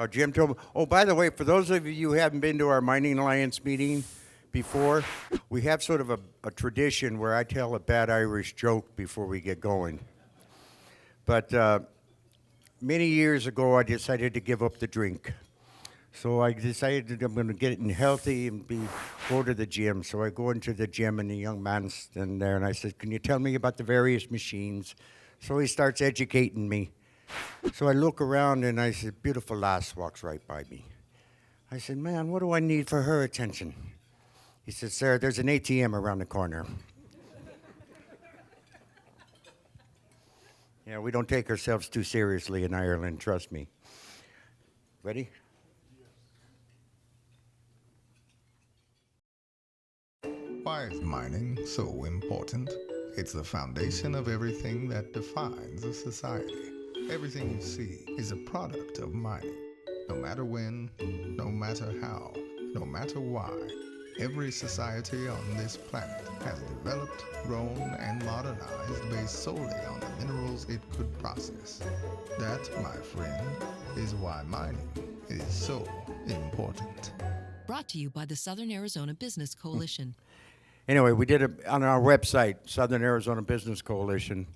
Jim told me. Oh, by the way, for those of you who haven't been to our Mining Alliance meeting before, we have sort of a tradition where I tell a bad Irish joke before we get going. But many years ago, I decided to give up the drink. So I decided that I'm going to get healthy and go to the gym. So I go into the gym, and the young man's standing there, and I said, "Can you tell me about the various machines?" So he starts educating me. So I look around, and I said, "Beautiful lass walks right by me." I said, "Man, what do I need for her attention?" He said, "Sir, there's an ATM around the corner." Yeah, we don't take ourselves too seriously in Ireland, trust me. Ready? Why is mining so important? It's the foundation of everything that defines a society. Everything you see is a product of mining. No matter when, no matter how, no matter why, every society on this planet has developed, grown, and modernized based solely on the minerals it could process. That, my friend, is why mining is so important. Brought to you by the Southern Arizona Business Coalition. Anyway, we did it on our website, Southern Arizona Business Coalition.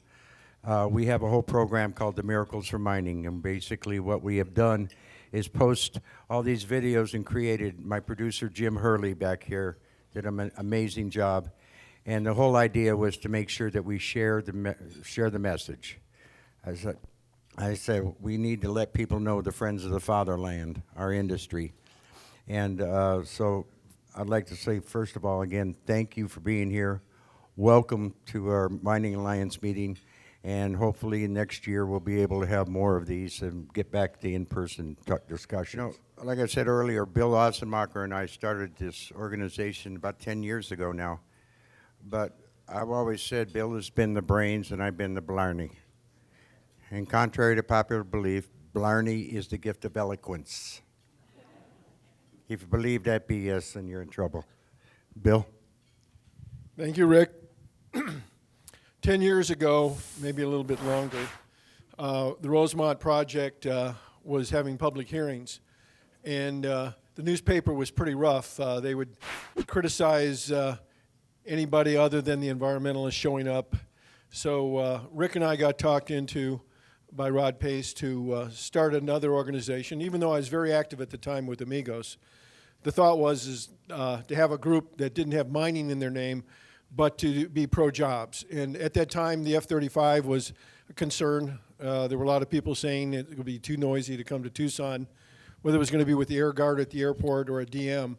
We have a whole program called The Miracles for Mining, and basically what we have done is post all these videos and created. My producer, Jim Hurley, back here, did an amazing job. And the whole idea was to make sure that we share the message. I said, we need to let people know the Friends of the Fatherland, our industry. And so I'd like to say, first of all, again, thank you for being here. Welcome to our Mining Alliance meeting. And hopefully next year we'll be able to have more of these and get back to in-person discussions. You know, like I said earlier, Bill Ossenmacher and I started this organization about 10 years ago now. But I've always said Bill has been the brains and I've been the blarney. And contrary to popular belief, blarney is the gift of eloquence. If you believe that BS, then you're in trouble. Bill? Thank you, Rick. 10 years ago, maybe a little bit longer, the Rosemont Project was having public hearings, and the newspaper was pretty rough. They would criticize anybody other than the environmentalists showing up. So Rick and I got talked into by Rod Pace to start another organization, even though I was very active at the time with Amigos. The thought was to have a group that didn't have mining in their name, but to be pro-jobs. And at that time, the F-35 was a concern. There were a lot of people saying it would be too noisy to come to Tucson, whether it was going to be with the Air Guard at the airport or a DM.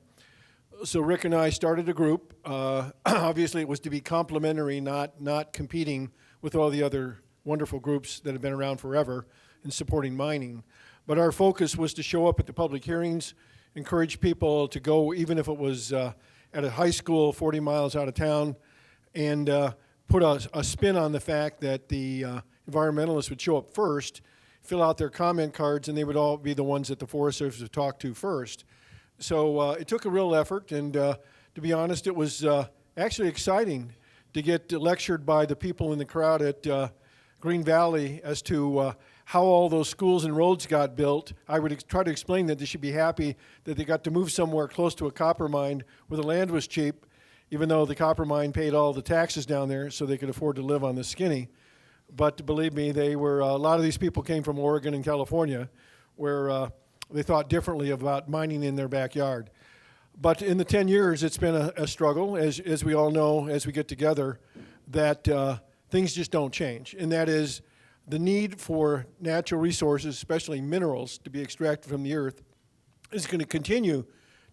So Rick and I started a group. Obviously, it was to be complementary, not competing with all the other wonderful groups that have been around forever in supporting mining. But our focus was to show up at the public hearings, encourage people to go, even if it was at a high school 40 miles out of town, and put a spin on the fact that the environmentalists would show up first, fill out their comment cards, and they would all be the ones that the Forest Service would talk to first. So it took a real effort, and to be honest, it was actually exciting to get lectured by the people in the crowd at Green Valley as to how all those schools and roads got built. I would try to explain that they should be happy that they got to move somewhere close to a copper mine where the land was cheap, even though the copper mine paid all the taxes down there so they could afford to live on the skinny. But believe me, they were a lot of these people came from Oregon and California, where they thought differently about mining in their backyard. But in the 10 years, it's been a struggle, as we all know, as we get together, that things just don't change. And that is the need for natural resources, especially minerals, to be extracted from the earth is going to continue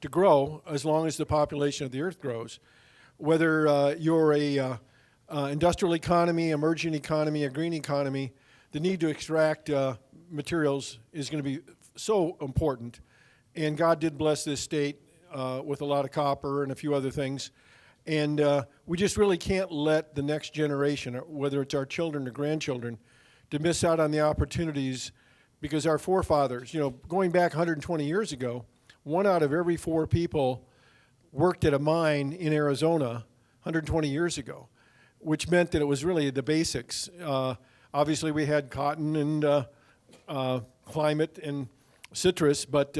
to grow as long as the population of the earth grows. Whether you're a industrial economy, emerging economy, a green economy, the need to extract materials is going to be so important. And God did bless this state with a lot of copper and a few other things. And we just really can't let the next generation, whether it's our children or grandchildren, to miss out on the opportunities, because our forefathers, going back 120 years ago, 1 out of every 4 people worked at a mine in Arizona 120 years ago, which meant that it was really the basics. Obviously, we had cotton and climate and citrus, but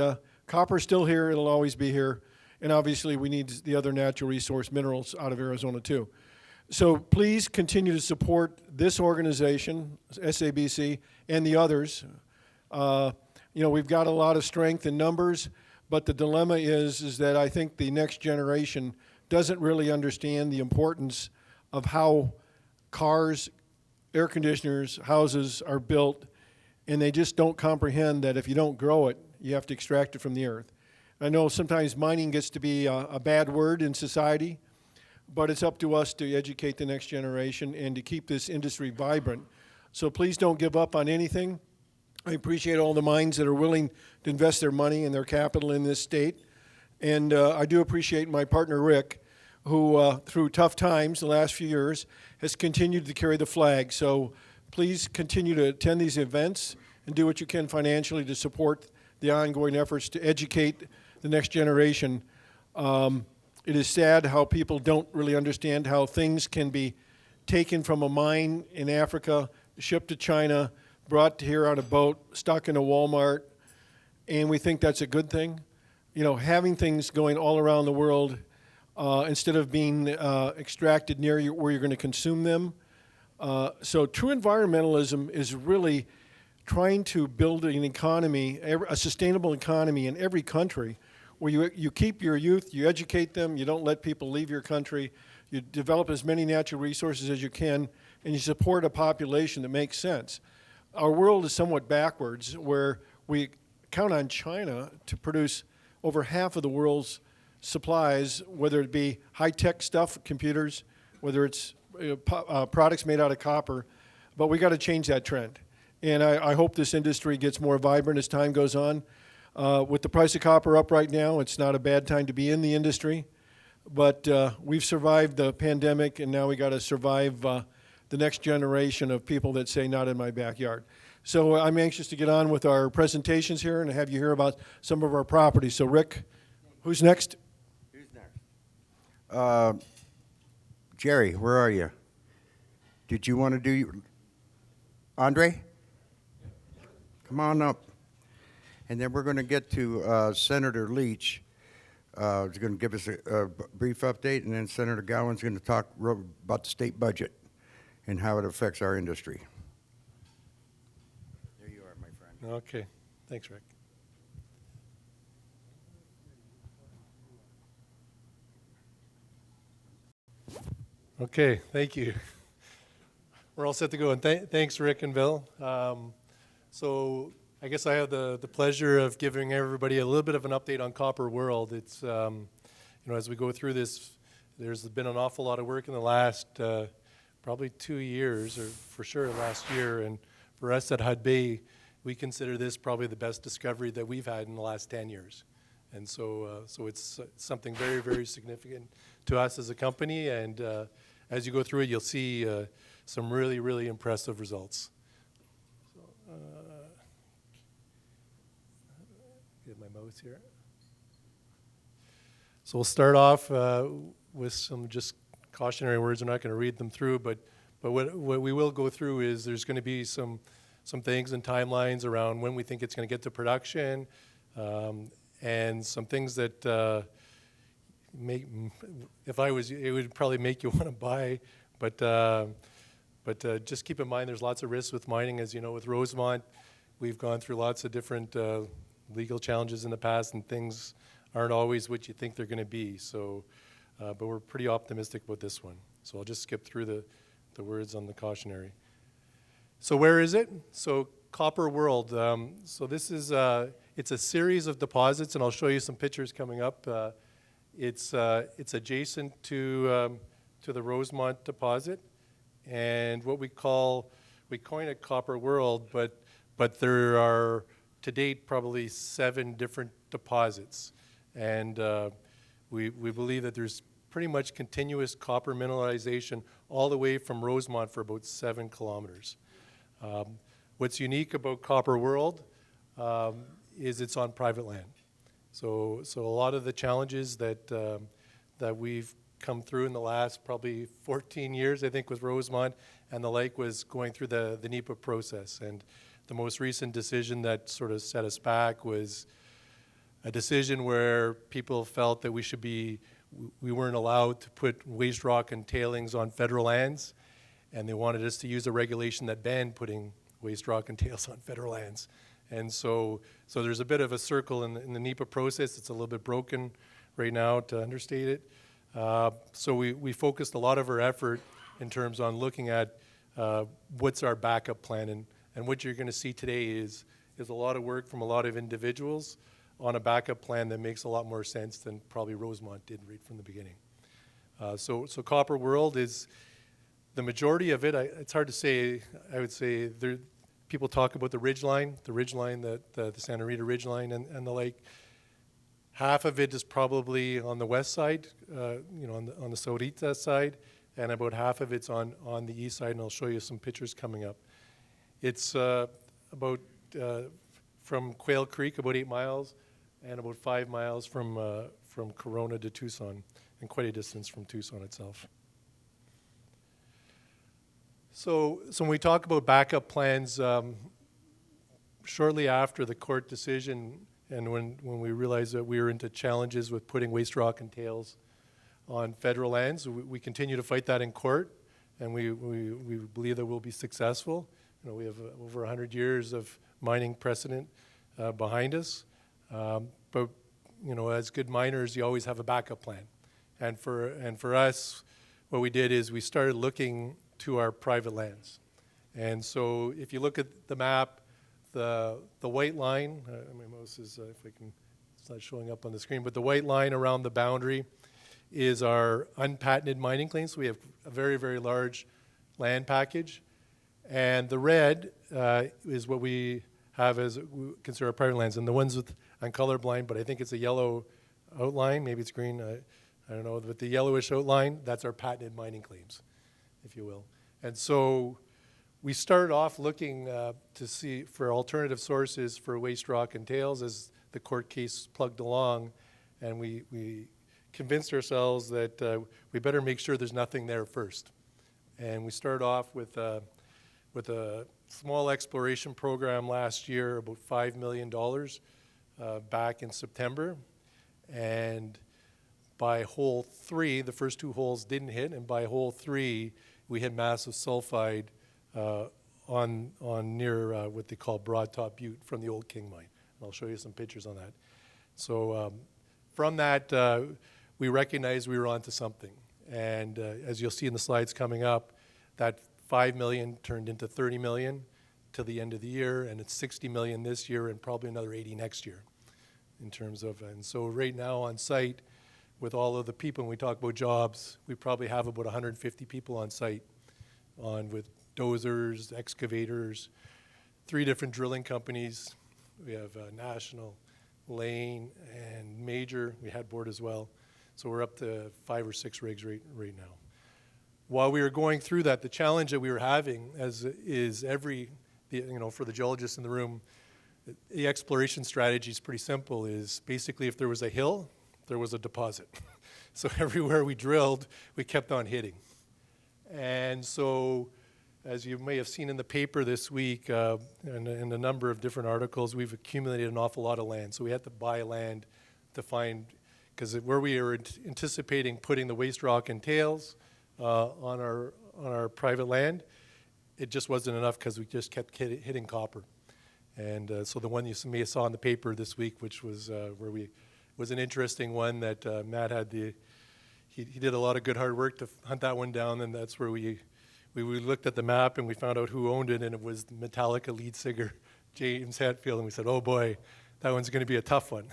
copper's still here. It'll always be here. And obviously, we need the other natural resource minerals out of Arizona, too. So please continue to support this organization, SABC, and the others. We've got a lot of strength in numbers, but the dilemma is that I think the next generation doesn't really understand the importance of how cars, air conditioners, houses are built, and they just don't comprehend that if you don't grow it, you have to extract it from the earth. I know sometimes mining gets to be a bad word in society, but it's up to us to educate the next generation and to keep this industry vibrant. So please don't give up on anything. I appreciate all the mines that are willing to invest their money and their capital in this state. And I do appreciate my partner, Rick, who, through tough times the last few years, has continued to carry the flag. So please continue to attend these events and do what you can financially to support the ongoing efforts to educate the next generation. It is sad how people don't really understand how things can be taken from a mine in Africa, shipped to China, brought to here on a boat, stuck in a Walmart, and we think that's a good thing. Having things going all around the world instead of being extracted near you where you're going to consume them. So true environmentalism is really trying to build an economy, a sustainable economy in every country where you keep your youth, you educate them, you don't let people leave your country, you develop as many natural resources as you can, and you support a population that makes sense. Our world is somewhat backwards, where we count on China to produce over half of the world's supplies, whether it be high-tech stuff, computers, whether it's products made out of copper, but we got to change that trend. And I hope this industry gets more vibrant as time goes on. With the price of copper up right now, it's not a bad time to be in the industry. But we've survived the pandemic, and now we got to survive the next generation of people that say, not in my backyard. So I'm anxious to get on with our presentations here and have you hear about some of our properties. So Rick, who's next? Who's next? Jerry, where are you? Did you want to do Andre? Come on up. And then we're going to get to Senator Leach. Who's going to give us a brief update, and then Senator Gowan's going to talk about the state budget and how it affects our industry. There you are, my friend. Okay. Thanks, Rick. Okay, thank you. We're all set to go, and thanks, Rick and Bill. So I guess I have the pleasure of giving everybody a little bit of an update on Copper World. It's, as we go through this, there's been an awful lot of work in the last probably 2 years, or for sure last year. And for us at Hud Bay, we consider this probably the best discovery that we've had in the last 10 years. And so it's something very, very significant to us as a company. And as you go through it, you'll see some really, really impressive results. Get my mouse here. So we'll start off with some just cautionary words. I'm not going to read them through, but what we will go through is there's going to be some things and timelines around when we think it's going to get to production, and some things that if I was, it would probably make you want to buy, but just keep in mind there's lots of risks with mining. As you know, with Rosemont, we've gone through lots of different legal challenges in the past, and things aren't always what you think they're going to be. So, but we're pretty optimistic about this one. So I'll just skip through the words on the cautionary. So where is it? So Copper World. So this is it's a series of deposits, and I'll show you some pictures coming up. It's adjacent to the Rosemont deposit, and what we coin it Copper World, but there are to date probably 7 different deposits, and we believe that there's pretty much continuous copper mineralization all the way from Rosemont for about 7 kilometers. What's unique about Copper World is it's on private land. So a lot of the challenges that we've come through in the last probably 14 years, I think, with Rosemont, and the lake was going through the NEPA process. And the most recent decision that sort of set us back was a decision where people felt that we weren't allowed to put waste rock and tailings on federal lands, and they wanted us to use a regulation that banned putting waste rock and tails on federal lands. And so there's a bit of a circle in the NEPA process. It's a little bit broken right now, to understate it. So we focused a lot of our effort in terms on looking at what's our backup plan. And what you're going to see today is a lot of work from a lot of individuals on a backup plan that makes a lot more sense than probably Rosemont did right from the beginning. So Copper World is the majority of it. It's hard to say. I would say people talk about the ridgeline, the Santa Rita ridgeline and the lake. Half of it is probably on the west side, on the Saurita side, and about half of it's on the east side, and I'll show you some pictures coming up. It's about from Quail Creek, about 8 miles, and about 5 miles from Corona to Tucson, and quite a distance from Tucson itself. So when we talk about backup plans, shortly after the court decision, and when we realized that we were into challenges with putting waste rock and tails on federal lands, we continue to fight that in court, and we believe that we'll be successful. We have over 100 years of mining precedent behind us. But as good miners, you always have a backup plan. And for us, what we did is we started looking to our private lands. And so if you look at the map, the white line, my mouse is, it's not showing up on the screen, but the white line around the boundary is our unpatented mining claims. So we have a very, very large land package. And the red is what we have as we consider our private lands. And the ones with, I'm colorblind, but I think it's a yellow outline, maybe it's green, I don't know, but the yellowish outline, that's our patented mining claims, if you will. And so we started off looking to see for alternative sources for waste rock and tails as the court case plugged along, and we convinced ourselves that we better make sure there's nothing there first. And we started off with a small exploration program last year, about $5 million back in September. And by hole 3, the first 2 holes didn't hit, and by hole 3, we had massive sulfide on near what they call Broad Top Butte from the old King mine. And I'll show you some pictures on that. So from that, we recognized we were onto something. And as you'll see in the slides coming up, that $5 million turned into $30 million till the end of the year, and it's $60 million this year and probably another 80 next year in terms of, and so right now on site with all of the people, when we talk about jobs, we probably have about 150 people on site with dozers, excavators, 3 different drilling companies. We have National, Lane, and Major. We had board as well. So we're up to 5 or 6 rigs right now. While we were going through that, the challenge that we were having is for the geologists in the room, the exploration strategy is pretty simple, is basically if there was a hill, there was a deposit. So everywhere we drilled, we kept on hitting. And so, as you may have seen in the paper this week, and in a number of different articles, we've accumulated an awful lot of land. So we had to buy land to find, because where we were anticipating putting the waste rock and tails on our private land, it just wasn't enough because we just kept hitting copper. And so the one you may have saw in the paper this week, which was was an interesting one that Matt had he did a lot of good hard work to hunt that one down, and that's where we looked at the map and we found out who owned it, and it was Metallica lead singer James Hetfield, and we said, oh boy, that one's going to be a tough one.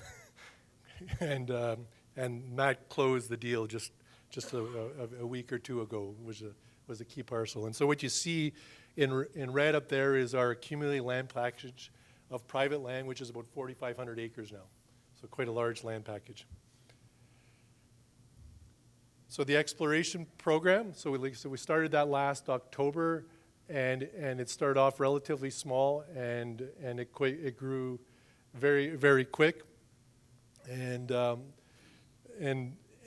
and Matt closed the deal just a week or 2 ago, was a key parcel. And so what you see in red up there is our accumulated land package of private land, which is about 4,500 acres now. So quite a large land package. So the exploration program, so we started that last October, and it started off relatively small, and it grew very, very quick. And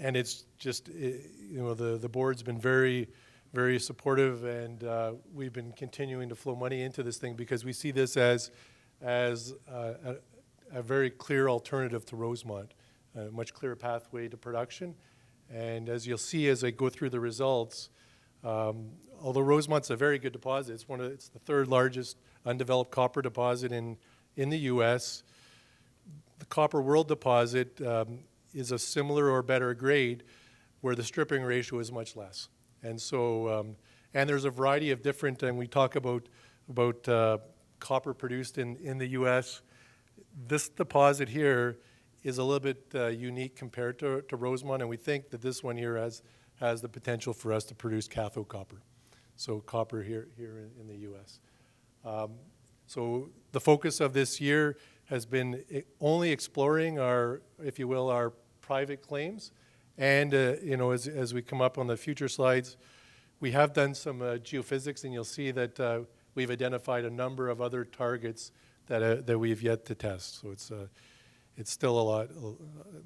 and it's just, the board's been very, very supportive, and we've been continuing to flow money into this thing because we see this as a very clear alternative to Rosemont, a much clearer pathway to production. And as you'll see as I go through the results, although Rosemont's a very good deposit, it's the third largest undeveloped copper deposit in the U.S. The Copper World deposit is a similar or better grade where the stripping ratio is much less. And so, and there's a variety of different, and we talk about copper produced in the U.S. This deposit here is a little bit unique compared to Rosemont, and we think that this one here has the potential for us to produce cathode copper. So copper here in the U.S. So the focus of this year has been only exploring our, if you will, our private claims. And, as we come up on the future slides, we have done some geophysics, and you'll see that we've identified a number of other targets that we've yet to test. So it's still a lot,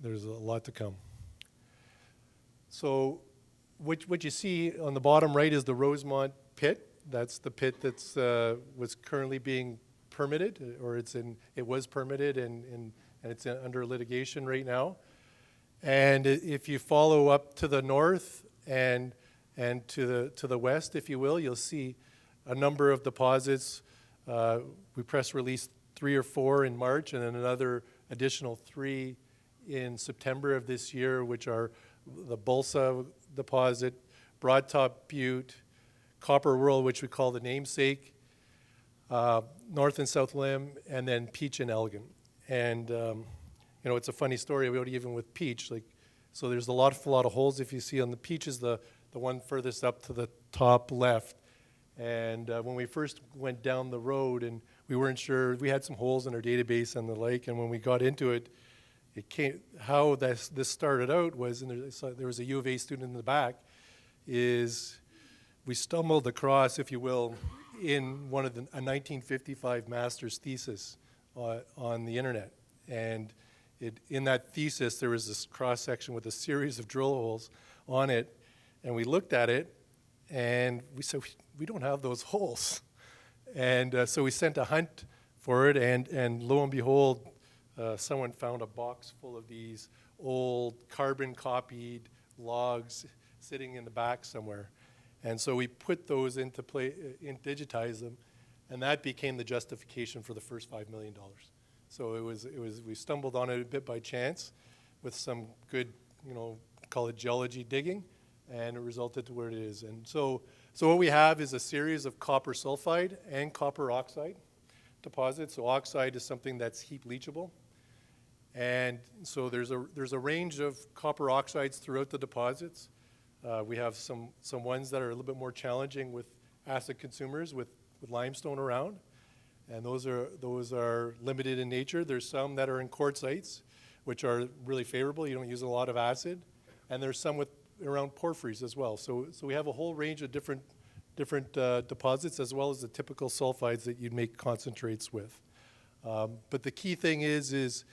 there's a lot to come. So what you see on the bottom right is the Rosemont pit. That's the pit that's was currently being permitted, or it was permitted, and it's under litigation right now. And if you follow up to the north and to the west, if you will, you'll see a number of deposits. We press released 3 or 4 in March, and then another additional 3 in September of this year, which are the Bulsa deposit, Broadtop Butte, Copper World, which we call the namesake, North and South Limb, and then Peach and Elgin. And it's a funny story about even with Peach. So there's a lot of holes. If you see on the Peach is the one furthest up to the top left. And when we first went down the road, and we weren't sure, we had some holes in our database and the like. And when we got into it, how this started out was, and there was a U of A student in the back, is we stumbled across, if you will, in a 1955 master's thesis on the internet. And in that thesis, there was this cross-section with a series of drill holes on it. And we looked at it, and we said, we don't have those holes. And so we sent a hunt for it, and lo and behold, someone found a box full of these old carbon-copied logs sitting in the back somewhere. And so we put those into play, digitized them, and that became the justification for the first $5 million. So it was we stumbled on it a bit by chance with some good, call it geology digging, and it resulted to where it is. And so what we have is a series of copper sulfide and copper oxide deposits. So oxide is something that's heap leachable. And so there's a range of copper oxides throughout the deposits. We have some ones that are a little bit more challenging with acid consumers with limestone around. And those are limited in nature. There's some that are in quartzites, which are really favorable. You don't use a lot of acid. And there's some around porphyries as well. So we have a whole range of different deposits, as well as the typical sulfides that you'd make concentrates with. But the key thing is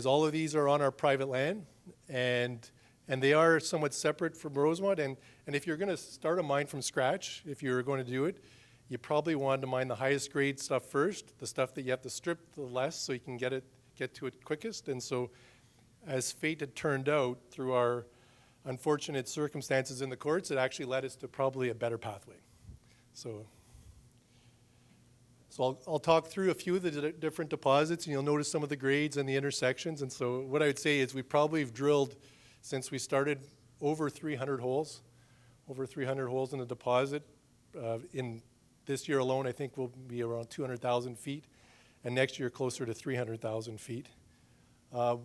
all of these are on our private land, and they are somewhat separate from Rosemont. And if you're going to start a mine from scratch, if you're going to do it, you probably want to mine the highest grade stuff first, the stuff that you have to strip the less so you can get to it quickest. And so as fate had turned out through our unfortunate circumstances in the courts, it actually led us to probably a better pathway. So I'll talk through a few of the different deposits, and you'll notice some of the grades and the intersections. And so what I would say is we probably have drilled, since we started, over 300 holes in the deposit. In this year alone, I think we'll be around 200,000 feet, and next year closer to 300,000 feet. The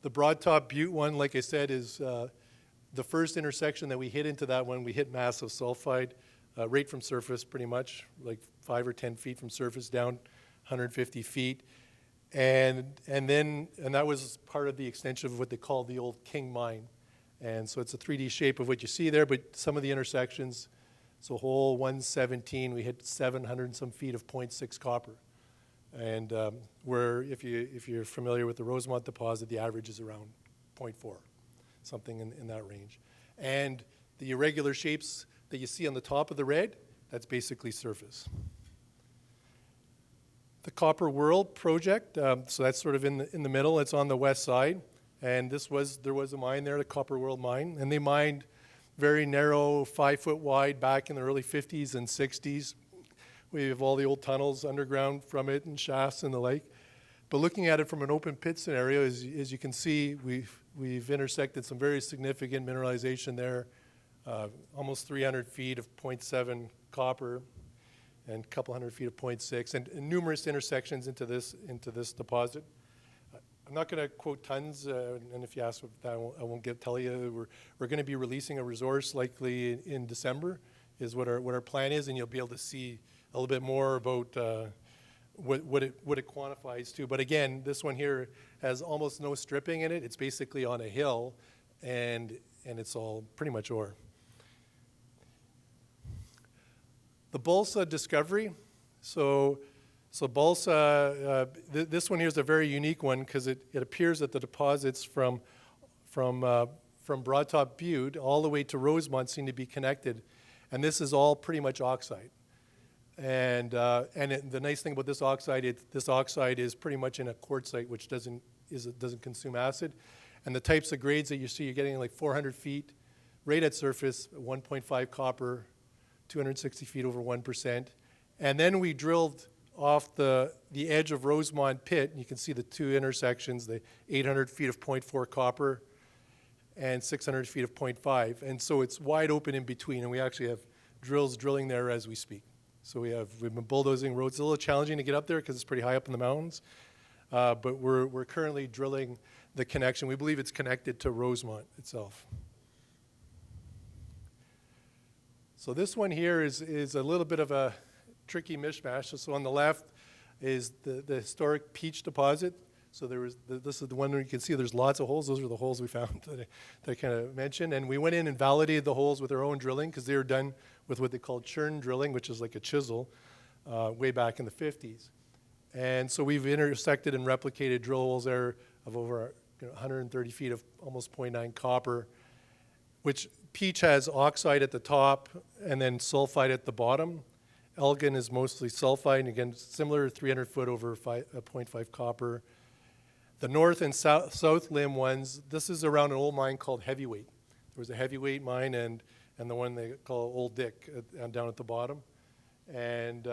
Broadtop Butte one, like I said, is the first intersection that we hit into that one. We hit massive sulfide right from surface, pretty much, like 5 or 10 feet from surface down 150 feet. And that was part of the extension of what they call the old King Mine. And so it's a 3D shape of what you see there, but some of the intersections, so hole 117, we hit 700 and some feet of 0.6 copper. And where, if you're familiar with the Rosemont deposit, the average is around 0.4. something in that range. And the irregular shapes that you see on the top of the red, that's basically surface. The Copper World project, so that's sort of in the middle. It's on the west side, and there was a mine there, the Copper World mine, and they mined very narrow, 5 foot wide back in the early 50s and 60s. We have all the old tunnels underground from it and shafts and the like. But looking at it from an open pit scenario, as you can see, we've intersected some very significant mineralization there, almost 300 feet of 0.7 copper and a couple hundred feet of 0.6, and numerous intersections into this deposit. I'm not going to quote tons, and if you ask that, I won't tell you. We're going to be releasing a resource likely in December, is what our plan is, and you'll be able to see a little bit more about what it quantifies to. But again, this one here has almost no stripping in it. It's basically on a hill, and it's all pretty much ore. The Balsa discovery. So Balsa, this one here is a very unique one because it appears that the deposits from Broadtop Butte all the way to Rosemont seem to be connected, and this is all pretty much oxide. And the nice thing about this oxide is pretty much in a quartzite, which doesn't consume acid. And the types of grades that you see, you're getting like 400 feet right at surface, 1.5 copper, 260 feet over 1%. And then we drilled off the edge of Rosemont pit, and you can see the two intersections, the 800 feet of 0.4 copper and 600 feet of 0.5. And so it's wide open in between, and we actually have drills drilling there as we speak. So we've been bulldozing roads. It's a little challenging to get up there because it's pretty high up in the mountains, but we're currently drilling the connection. We believe it's connected to Rosemont itself. So this one here is a little bit of a tricky mishmash. So on the left is the historic Peach deposit. So this is the one where you can see there's lots of holes. Those are the holes we found that I kind of mentioned. And we went in and validated the holes with our own drilling because they were done with what they called churn drilling, which is like a chisel, way back in the 50s. And so we've intersected and replicated drill holes there of over 130 feet of almost 0.9 copper, which Peach has oxide at the top and then sulfide at the bottom. Elgin is mostly sulfide, and again, similar 300 foot over 0.5 copper. The north and south limb ones, this is around an old mine called Heavyweight. There was a Heavyweight mine and the one they call Old Dick down at the bottom. And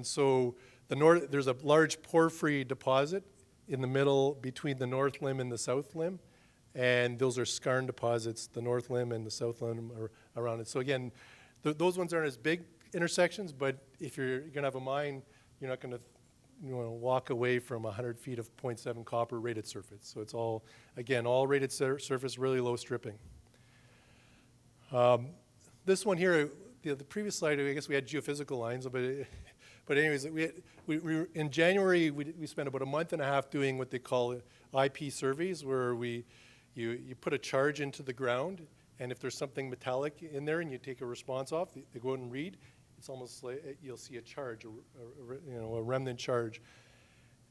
so the north, there's a large porphyry deposit in the middle between the north limb and the south limb. And those are skarn deposits, the north limb and the south limb are around it. So again, those ones aren't as big intersections, but if you're going to have a mine, you're not going to walk away from 100 feet of 0.7 copper rated surface. So it's all, again, all rated surface, really low stripping. This one here, the previous slide, I guess we had geophysical lines, but anyways, we in January, we spent about a month and a half doing what they call IP surveys, where you put a charge into the ground, and if there's something metallic in there and you take a response off, they go out and read. It's almost like you'll see a charge, a remnant charge.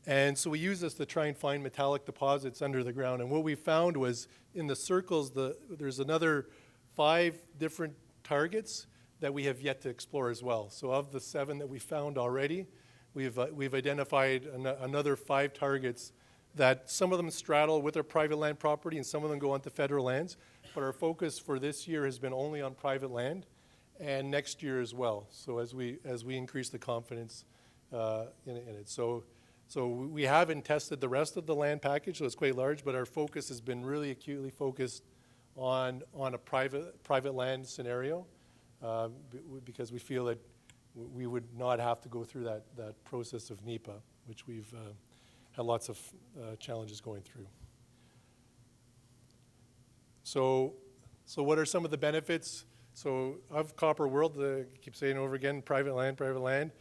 And so we use this to try and find metallic deposits under the ground. And what we found was in the circles, there's another 5 different targets that we have yet to explore as well. So of the 7 that we found already, we've identified another 5 targets that some of them straddle with our private land property and some of them go onto federal lands. But our focus for this year has been only on private land, and next year as well. So as we increase the confidence in it. So we haven't tested the rest of the land package, so it's quite large, but our focus has been really acutely focused on a private land scenario because we feel that we would not have to go through that process of NEPA, which we've had lots of challenges going through. So what are some of the benefits? So of Copper World, I keep saying over again, private land,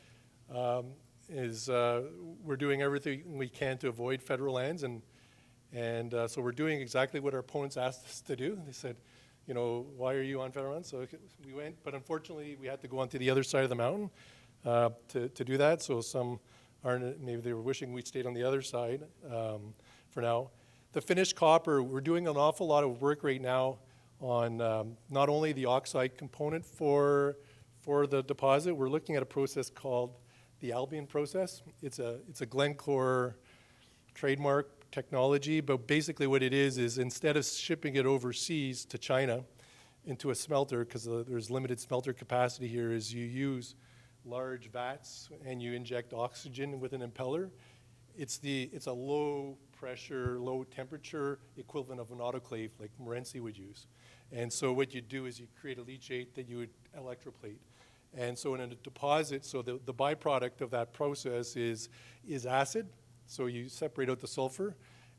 is we're doing everything we can to avoid federal lands, and so we're doing exactly what our opponents asked us to do. They said, why are you on federal land? So we went, but unfortunately we had to go onto the other side of the mountain to do that. So some aren't, maybe they were wishing we'd stayed on the other side for now. the finished copper, we're doing an awful lot of work right now on not only the oxide component for the deposit. We're looking at a process called the Albion process. It's a Glencore trademark technology, but basically what it is instead of shipping it overseas to China into a smelter, because there's limited smelter capacity here, is you use large vats and you inject oxygen with an impeller. It's a low pressure, low temperature equivalent of an autoclave like Morenci would use. And so what you do is you create a leachate that you would electroplate. And so in a deposit, so the byproduct of that process is acid. So you separate out the sulfur.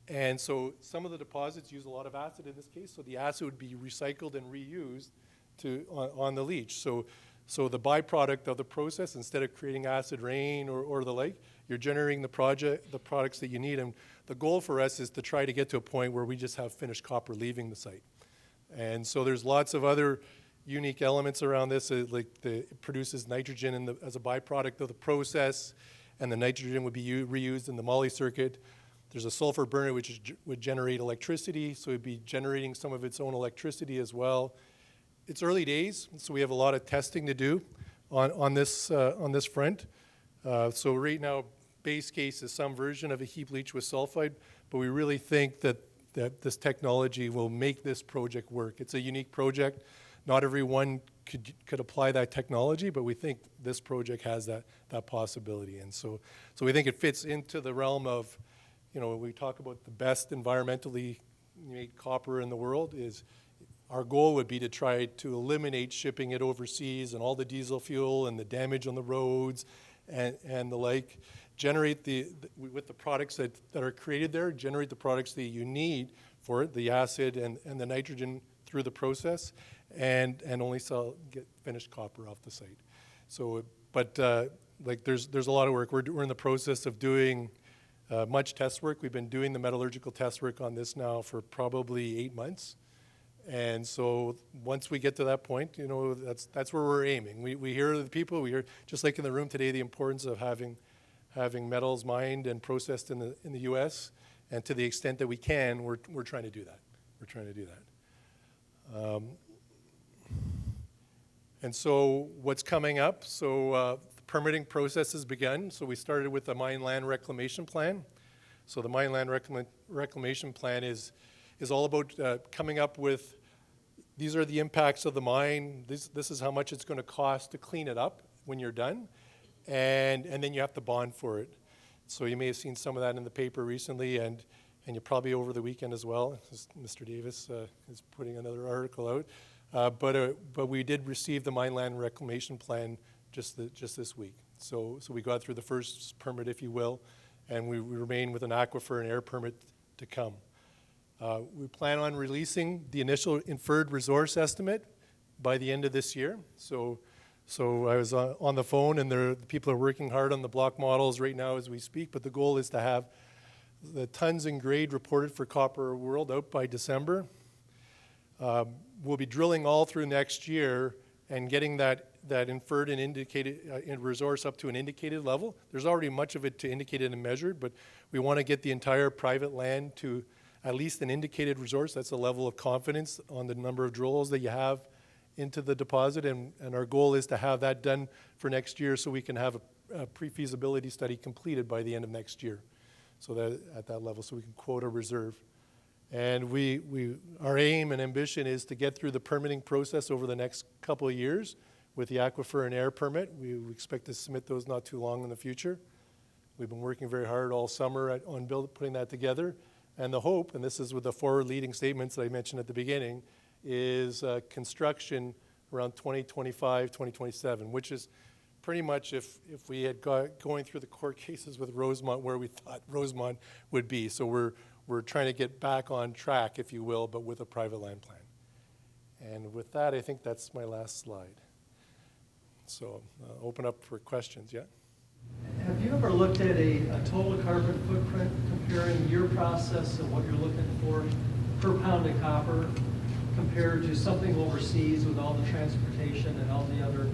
And so some of the deposits use a lot of acid in this case. So the acid would be recycled and reused on the leach. So the byproduct of the process, instead of creating acid rain or the like, you're generating the products that you need. And the goal for us is to try to get to a point where we just have finished copper leaving the site. And so there's lots of other unique elements around this, it produces nitrogen as a byproduct of the process, and the nitrogen would be reused in the moly circuit. There's a sulfur burner which would generate electricity, so it'd be generating some of its own electricity as well. It's early days, so we have a lot of testing to do on this front. So right now, base case is some version of a heap leach with sulfide, but we really think that this technology will make this project work. It's a unique project. Not everyone could apply that technology, but we think this project has that possibility. And so we think it fits into the realm of, when we talk about the best environmentally made copper in the world, is our goal would be to try to eliminate shipping it overseas and all the diesel fuel and the damage on the roads and the like. Generate with the products that are created there, generate the products that you need for it, the acid and the nitrogen through the process, and only get finished copper off the site. So, but there's a lot of work. We're in the process of doing much test work. We've been doing the metallurgical test work on this now for probably 8 months. And so once we get to that point, that's where we're aiming. We hear the people, we hear, just like in the room today, the importance of having metals mined and processed in the U.S. And to the extent that we can, we're trying to do that. We're trying to do that. And so what's coming up? So the permitting process has begun. So we started with the mine land reclamation plan. So the mine land reclamation plan is all about coming up with, these are the impacts of the mine. This is how much it's going to cost to clean it up when you're done. And then you have to bond for it. So you may have seen some of that in the paper recently, and you probably over the weekend as well. Mr. Davis is putting another article out. But we did receive the mine land reclamation plan just this week. So we got through the first permit, if you will, and we remain with an aquifer and air permit to come. We plan on releasing the initial inferred resource estimate by the end of this year. So I was on the phone, and the people are working hard on the block models right now as we speak, but the goal is to have the tons and grade reported for Copper World out by December. We'll be drilling all through next year and getting that inferred and indicated resource up to an indicated level. There's already much of it to indicated and measured, but we want to get the entire private land to at least an indicated resource. That's a level of confidence on the number of drill holes that you have into the deposit, and our goal is to have that done for next year so we can have a pre-feasibility study completed by the end of next year, so that at that level, so we can quote a reserve. And our aim and ambition is to get through the permitting process over the next couple of years with the aquifer and air permit. We expect to submit those not too long in the future. We've been working very hard all summer on putting that together. And the hope, and this is with the forward-leading statements that I mentioned at the beginning, is construction around 2025, 2027, which is pretty much if we had going through the court cases with Rosemont where we thought Rosemont would be. So we're trying to get back on track, if you will, but with a private land plan. And with that, I think that's my last slide. So open up for questions, yeah? Have you ever looked at a total carbon footprint comparing your process and what you're looking for per pound of copper compared to something overseas with all the transportation and all the other,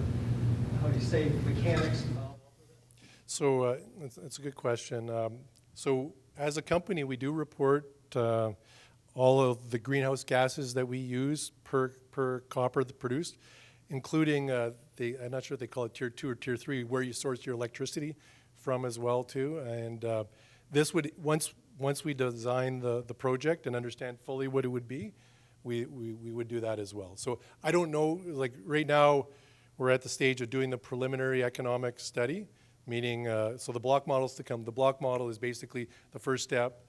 how do you say, mechanics involved with it? So that's a good question. So as a company, we do report all of the greenhouse gases that we use per copper produced, including I'm not sure if they call it tier 2 or tier 3, where you source your electricity from as well too. And this would, once we design the project and understand fully what it would be, we would do that as well. So I don't know, like right now, we're at the stage of doing the preliminary economic study, meaning, so the block model's to come. The block model is basically the first step,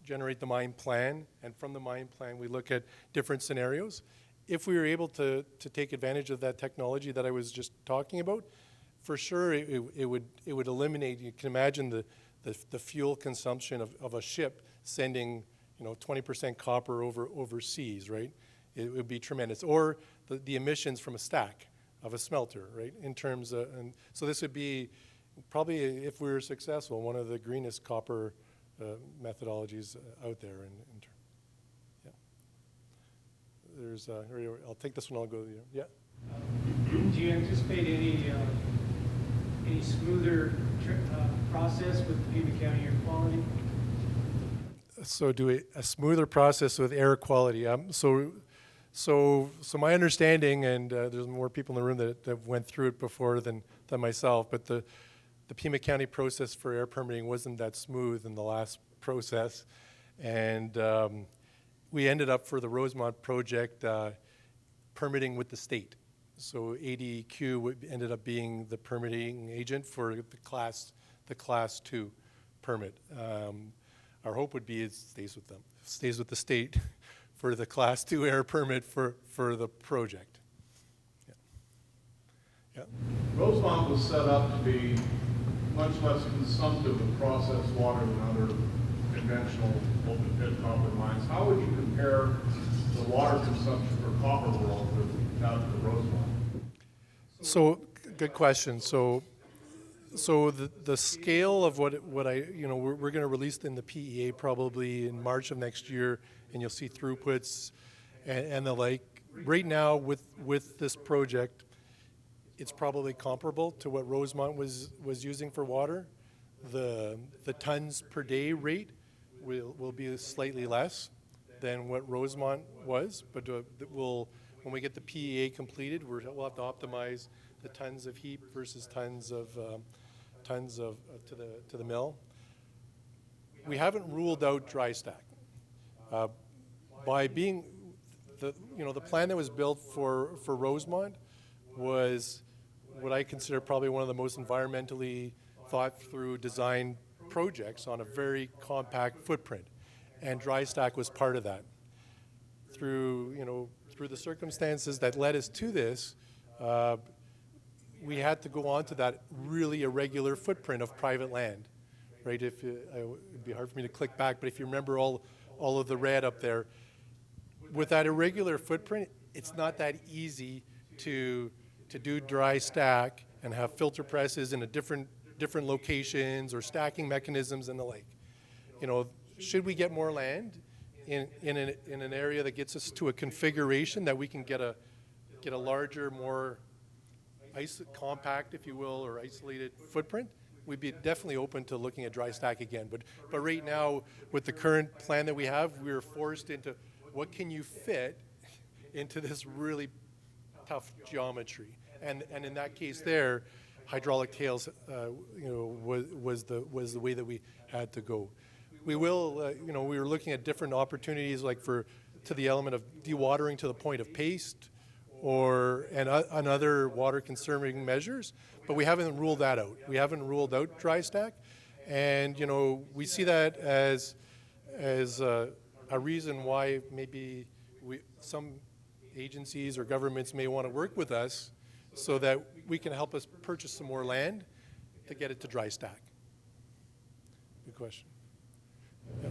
generate the mine plan, and from the mine plan, we look at different scenarios. If we were able to take advantage of that technology that I was just talking about, for sure it would eliminate, you can imagine the fuel consumption of a ship sending 20% copper overseas, right? It would be tremendous. Or the emissions from a stack of a smelter, right? In terms of, and so this would be probably, if we were successful, one of the greenest copper methodologies out there. Yeah. There's, I'll take this one, I'll go there. Yeah. Do you anticipate any smoother process with Pima County air quality? So do a smoother process with air quality. So my understanding, and there's more people in the room that went through it before than myself, but the Pima County process for air permitting wasn't that smooth in the last process. And we ended up for the Rosemont project permitting with the state. So ADQ ended up being the permitting agent for the class 2 permit. Our hope would be it stays with them, stays with the state for the class 2 air permit for the project. Yeah. Yeah. Rosemont was set up to be much less consumptive of processed water than other conventional open pit copper mines. How would you compare the water consumption for Copper World with that of the Rosemont? So, good question. So the scale of what I, we're going to release in the PEA probably in March of next year, and you'll see throughputs and the like. Right now with this project, it's probably comparable to what Rosemont was using for water. The tons per day rate will be slightly less than what Rosemont was, but when we get the PEA completed, we'll have to optimize the tons of heap versus tons to the mill. We haven't ruled out dry stack. By being the plan that was built for Rosemont was what I consider probably one of the most environmentally thought through design projects on a very compact footprint, and dry stack was part of that. Through the circumstances that led us to this, we had to go on to that really irregular footprint of private land, right? It'd be hard for me to click back, but if you remember all of the red up there, with that irregular footprint, it's not that easy to do dry stack and have filter presses in different locations or stacking mechanisms and the like. Should we get more land in an area that gets us to a configuration that we can get a larger, more compact, if you will, or isolated footprint, we'd be definitely open to looking at dry stack again. But right now, with the current plan that we have, we're forced into what can you fit into this really tough geometry. And in that case there, hydraulic tails was the way that we had to go. We will, we were looking at different opportunities like to the element of dewatering to the point of paste, and other water conserving measures, but we haven't ruled that out. We haven't ruled out dry stack, and we see that as a reason why maybe some agencies or governments may want to work with us so that we can help us purchase some more land to get it to dry stack. Good question. Yeah.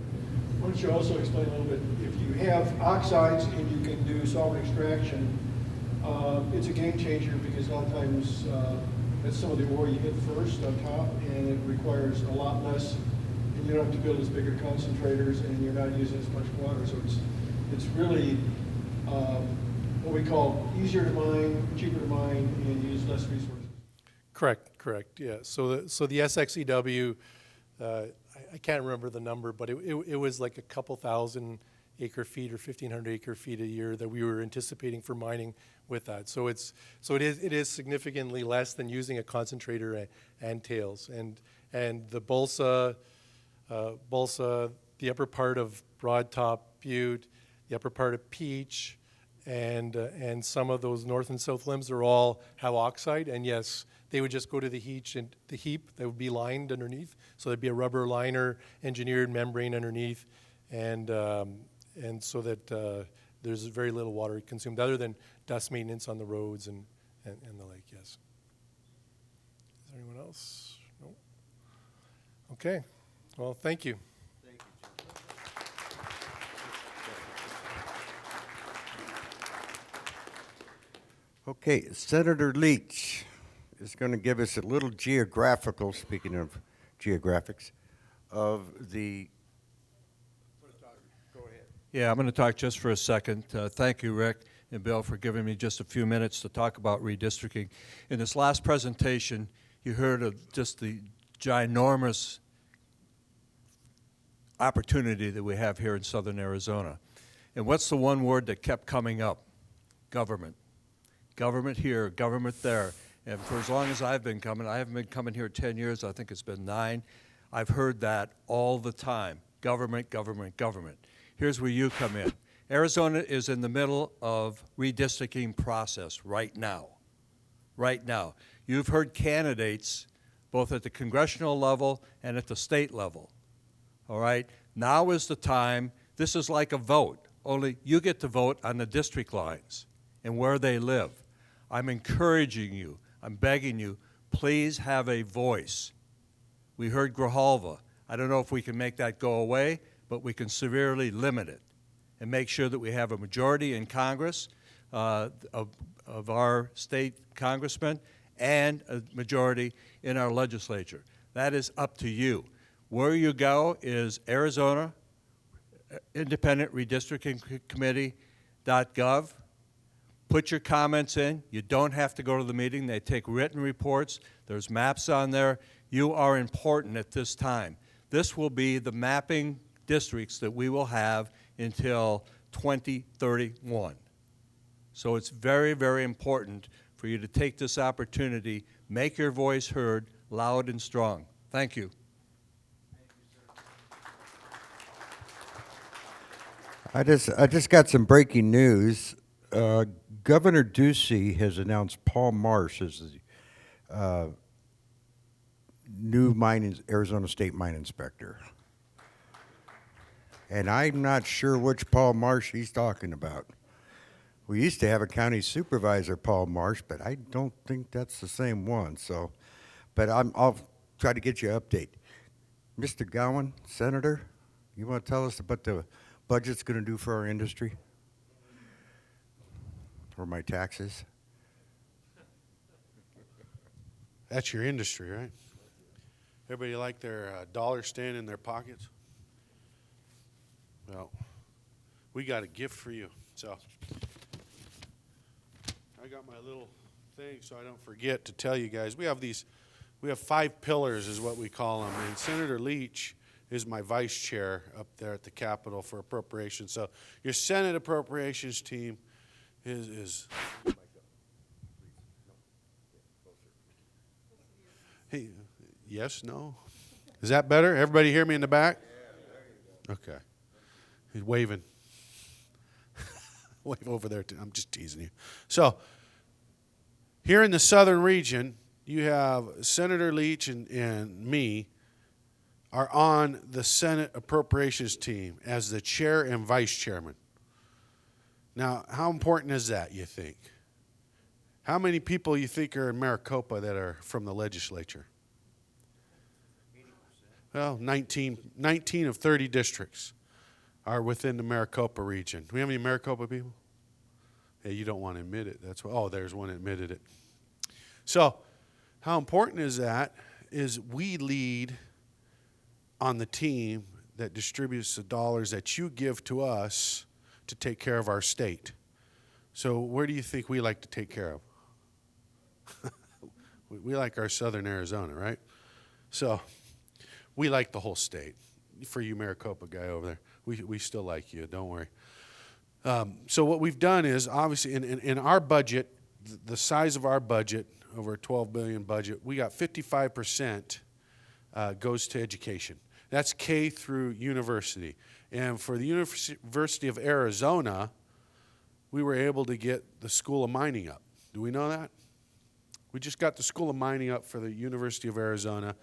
Why don't you also explain a little bit, if you have oxides and you can do solvent extraction, it's a game changer because a lot of times that's some of the ore you hit first on top, and it requires a lot less, and you don't have to build as bigger concentrators, and you're not using as much water. So it's really what we call easier to mine, cheaper to mine, and use less resources. Correct. Yeah. So the SXEW, I can't remember the number, but it was like a couple thousand acre feet or 1,500 acre feet a year that we were anticipating for mining with that. So it is significantly less than using a concentrator and tails. And the Bulsa, the upper part of Broad Top Butte, the upper part of Peach, and some of those north and south limbs are all have oxide. And yes, they would just go to the heap that would be lined underneath. So there'd be a rubber liner, engineered membrane underneath, and so that there's very little water consumed other than dust maintenance on the roads and the lake, yes. Is there anyone else? No? Okay. Well, thank you. Okay, Senator Leach is going to give us a little geographical, speaking of geographics, of the. Go ahead. Yeah, I'm going to talk just for a second. Thank you, Rick and Bill, for giving me just a few minutes to talk about redistricting. In this last presentation, you heard of just the ginormous opportunity that we have here in southern Arizona. And what's the one word that kept coming up? Government. Government here, government there. And for as long as I've been coming, I haven't been coming here 10 years, I think it's been 9. I've heard that all the time. Government, government, government. Here's where you come in. Arizona is in the middle of redistricting process right now. Right now. You've heard candidates both at the congressional level and at the state level. All right? Now is the time. This is like a vote, only you get to vote on the district lines and where they live. I'm encouraging you, I'm begging you, please have a voice. We heard Grijalva. I don't know if we can make that go away, but we can severely limit it and make sure that we have a majority in Congress of our state congressmen and a majority in our legislature. That is up to you. Where you go is Arizona Independent Redistricting Committee.gov. Put your comments in. You don't have to go to the meeting. They take written reports. There's maps on there. You are important at this time. This will be the mapping districts that we will have until 2031. So it's very, very important for you to take this opportunity, make your voice heard loud and strong. Thank you. I just got some breaking news. Governor Ducey has announced Paul Marsh as the new Arizona State Mine Inspector. And I'm not sure which Paul Marsh he's talking about. We used to have a county supervisor, Paul Marsh, but I don't think that's the same one. So, but I'll try to get you an update. Mr. Gowan, Senator, you want to tell us about the budget's going to do for our industry? Or my taxes? That's your industry, right? Everybody like their dollar staying in their pockets? Well, we got a gift for you. So I got my little thing so I don't forget to tell you guys. We have 5 pillars is what we call them. And Senator Leach is my vice chair up there at the Capitol for appropriations. So your Senate appropriations team is hey, yes, no? Is that better? Everybody hear me in the back? Okay. He's waving. Wave over there. I'm just teasing you. So here in the southern region, you have Senator Leach and me are on the Senate appropriations team as the chair and vice chairman. Now, how important is that, you think? How many people you think are in Maricopa that are from the legislature? 80%. Well, 19 of 30 districts are within the Maricopa region. Do we have any Maricopa people? Hey, you don't want to admit it. That's why. Oh, there's one that admitted it. So, how important is that? Is we lead on the team that distributes the dollars that you give to us to take care of our state. So where do you think we like to take care of? We like our southern Arizona, right? So We like the whole state. For you Maricopa guy over there, we still like you, don't worry. So what we've done is, obviously, in our budget, the size of our budget, over a $12 billion budget, we got 55% goes to education. That's K through university. And for the University of Arizona, we were able to get the School of Mining up. Do we know that? We just got the School of Mining up for the University of Arizona.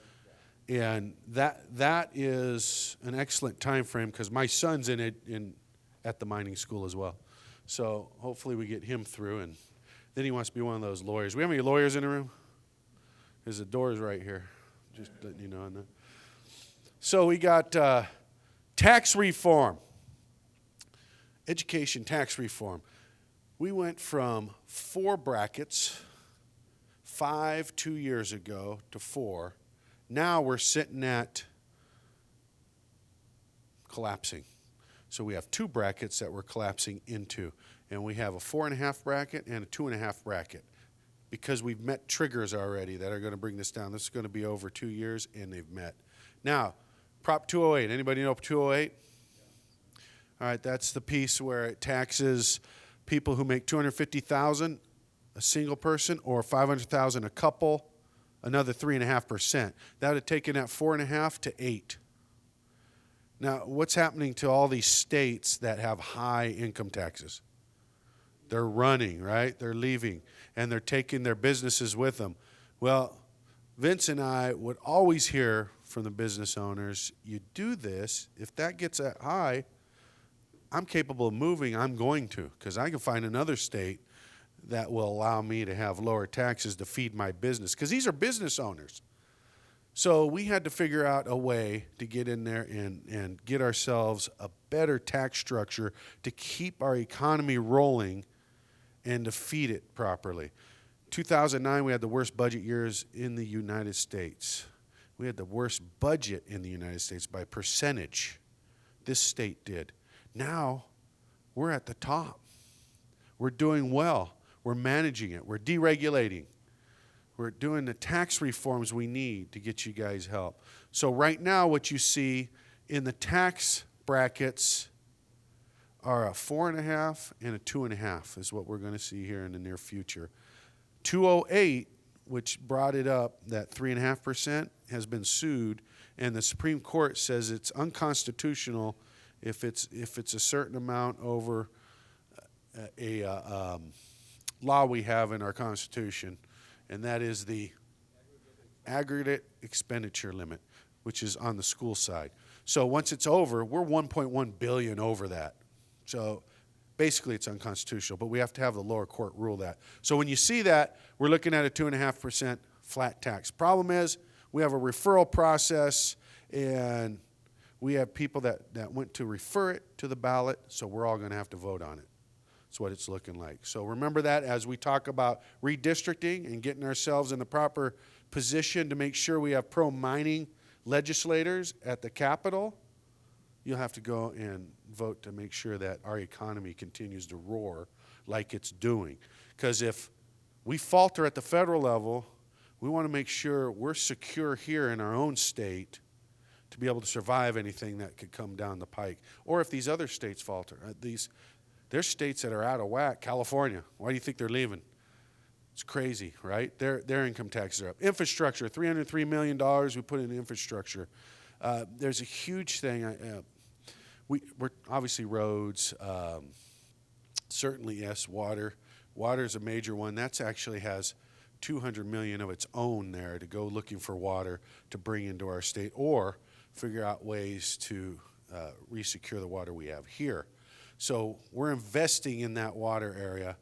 And that is an excellent time frame because my son's at the mining school as well. So hopefully we get him through, and then he wants to be one of those lawyers. We have any lawyers in the room? There's the doors right here. Just letting you know on that. So we got tax reform, education tax reform. We went from 4 brackets, 5 2 years ago, to 4. Now we're sitting at collapsing. So we have 2 brackets that we're collapsing into. And we have a 4.5 bracket and a 2.5 bracket. Because we've met triggers already that are going to bring this down. This is going to be over 2 years, and they've met. Now, Prop 208. Anybody know 208? All right, that's the piece where it taxes people who make $250,000, a single person, or $500,000 a couple, another 3.5%. That would have taken that 4.5 to 8. Now, what's happening to all these states that have high income taxes? They're running, right? They're leaving, and they're taking their businesses with them. Well, Vince and I would always hear from the business owners, you do this, if that gets that high, I'm capable of moving, I'm going to, because I can find another state that will allow me to have lower taxes to feed my business, because these are business owners. So we had to figure out a way to get in there and get ourselves a better tax structure to keep our economy rolling and to feed it properly. 2009, we had the worst budget years in the United States. We had the worst budget in the United States by percentage. This state did. Now, we're at the top. We're doing well. We're managing it. We're deregulating. We're doing the tax reforms we need to get you guys help. So right now, what you see in the tax brackets are a 4.5 and a 2.5 is what we're going to see here in the near future. 208, which brought it up, that 3.5% has been sued, and the Supreme Court says it's unconstitutional if it's a certain amount over a law we have in our Constitution, and that is the aggregate expenditure limit, which is on the school side. So once it's over, we're 1.1 billion over that. So basically it's unconstitutional, but we have to have the lower court rule that. So when you see that, we're looking at a 2.5% flat tax. Problem is, we have a referral process, and we have people that went to refer it to the ballot, so we're all going to have to vote on it. That's what it's looking like. So remember that as we talk about redistricting and getting ourselves in the proper position to make sure we have pro-mining legislators at the Capitol, you'll have to go and vote to make sure that our economy continues to roar like it's doing. Because if we falter at the federal level, we want to make sure we're secure here in our own state to be able to survive anything that could come down the pike. Or if these other states falter. There's states that are out of whack. California, why do you think they're leaving? It's crazy, right? Their income taxes are up. Infrastructure, $303 million we put in infrastructure. There's a huge thing. We're obviously roads, certainly yes, water. Water is a major one. That's actually has $200 million of its own there to go looking for water to bring into our state or figure out ways to resecure the water we have here. So we're investing in that water area.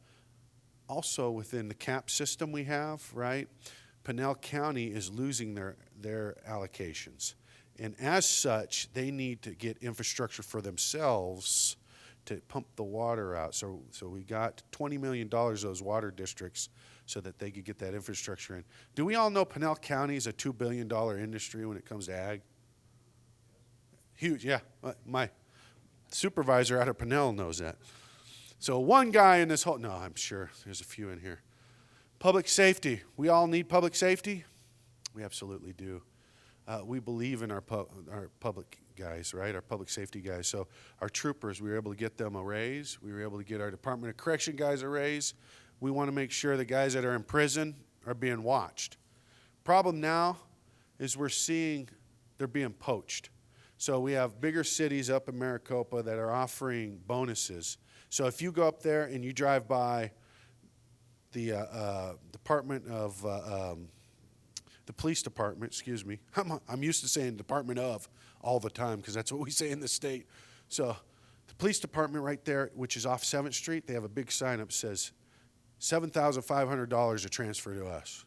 Also within the CAP system we have, right? Pinell County is losing their allocations. And as such, they need to get infrastructure for themselves to pump the water out. So we got $20 million of those water districts so that they could get that infrastructure in. Do we all know Pinell County is a $2 billion industry when it comes to ag? Huge, yeah. My supervisor out of Pinell knows that. So one guy in this whole, no, I'm sure there's a few in here. Public safety. We all need public safety? We absolutely do. we believe in our public guys, right? Our public safety guys. So our troopers, we were able to get them a raise. We were able to get our Department of Correction guys a raise. We want to make sure the guys that are in prison are being watched. Problem now is we're seeing they're being poached. So we have bigger cities up in Maricopa that are offering bonuses. So if you go up there and you drive by the Department of the police department, excuse me. I'm used to saying Department of all the time because that's what we say in the state. So the police department right there, which is off 7th Street, they have a big sign up that says $7,500 to transfer to us.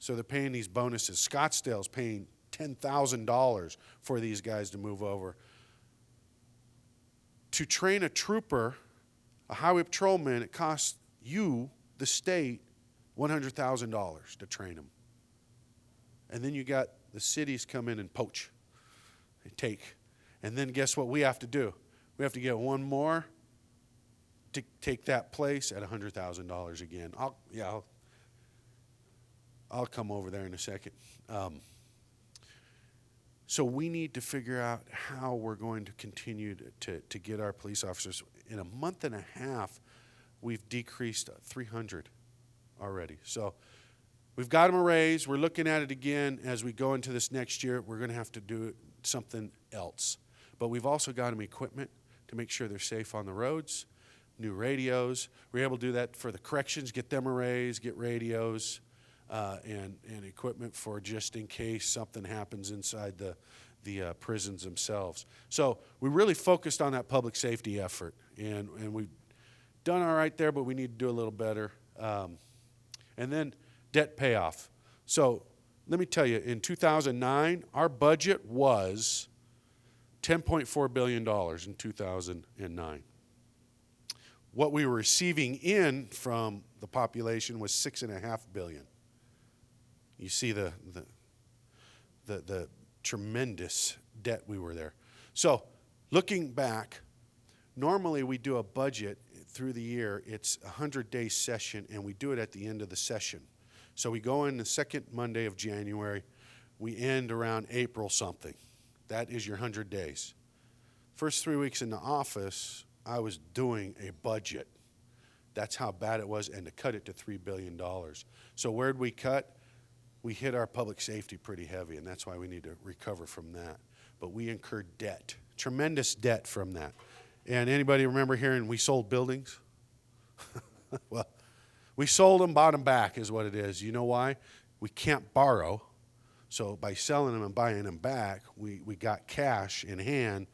So they're paying these bonuses. Scottsdale's paying $10,000 for these guys to move over. To train a trooper, a highway patrolman, it costs you, the state, $100,000 to train them. And then you got the cities come in and poach, they take. And then guess what we have to do? We have to get one more to take that place at $100,000 again. I'll come over there in a second. So we need to figure out how we're going to continue to get our police officers. In a month and a half, we've decreased 300 already. So we've got them a raise. We're looking at it again as we go into this next year. We're going to have to do something else. But we've also got them equipment to make sure they're safe on the roads, new radios. We're able to do that for the corrections, get them a raise, get radios, and equipment for just in case something happens inside the prisons themselves. So we really focused on that public safety effort, and we've done all right there, but we need to do a little better. And then debt payoff. So let me tell you, in 2009, our budget was $10.4 billion in 2009. What we were receiving in from the population was $6.5 billion. You see the tremendous debt we were there. So looking back, normally we do a budget through the year. It's a 100-day session, and we do it at the end of the session. So we go in the second Monday of January. We end around April something. That is your 100 days. First 3 weeks in the office, I was doing a budget. That's how bad it was, and to cut it to $3 billion. So where'd we cut? We hit our public safety pretty heavy, and that's why we need to recover from that. But we incurred debt, tremendous debt from that. And anybody remember hearing we sold buildings? Well, we sold them, bought them back is what it is. You know why? We can't borrow. So by selling them and buying them back, we got cash in hand.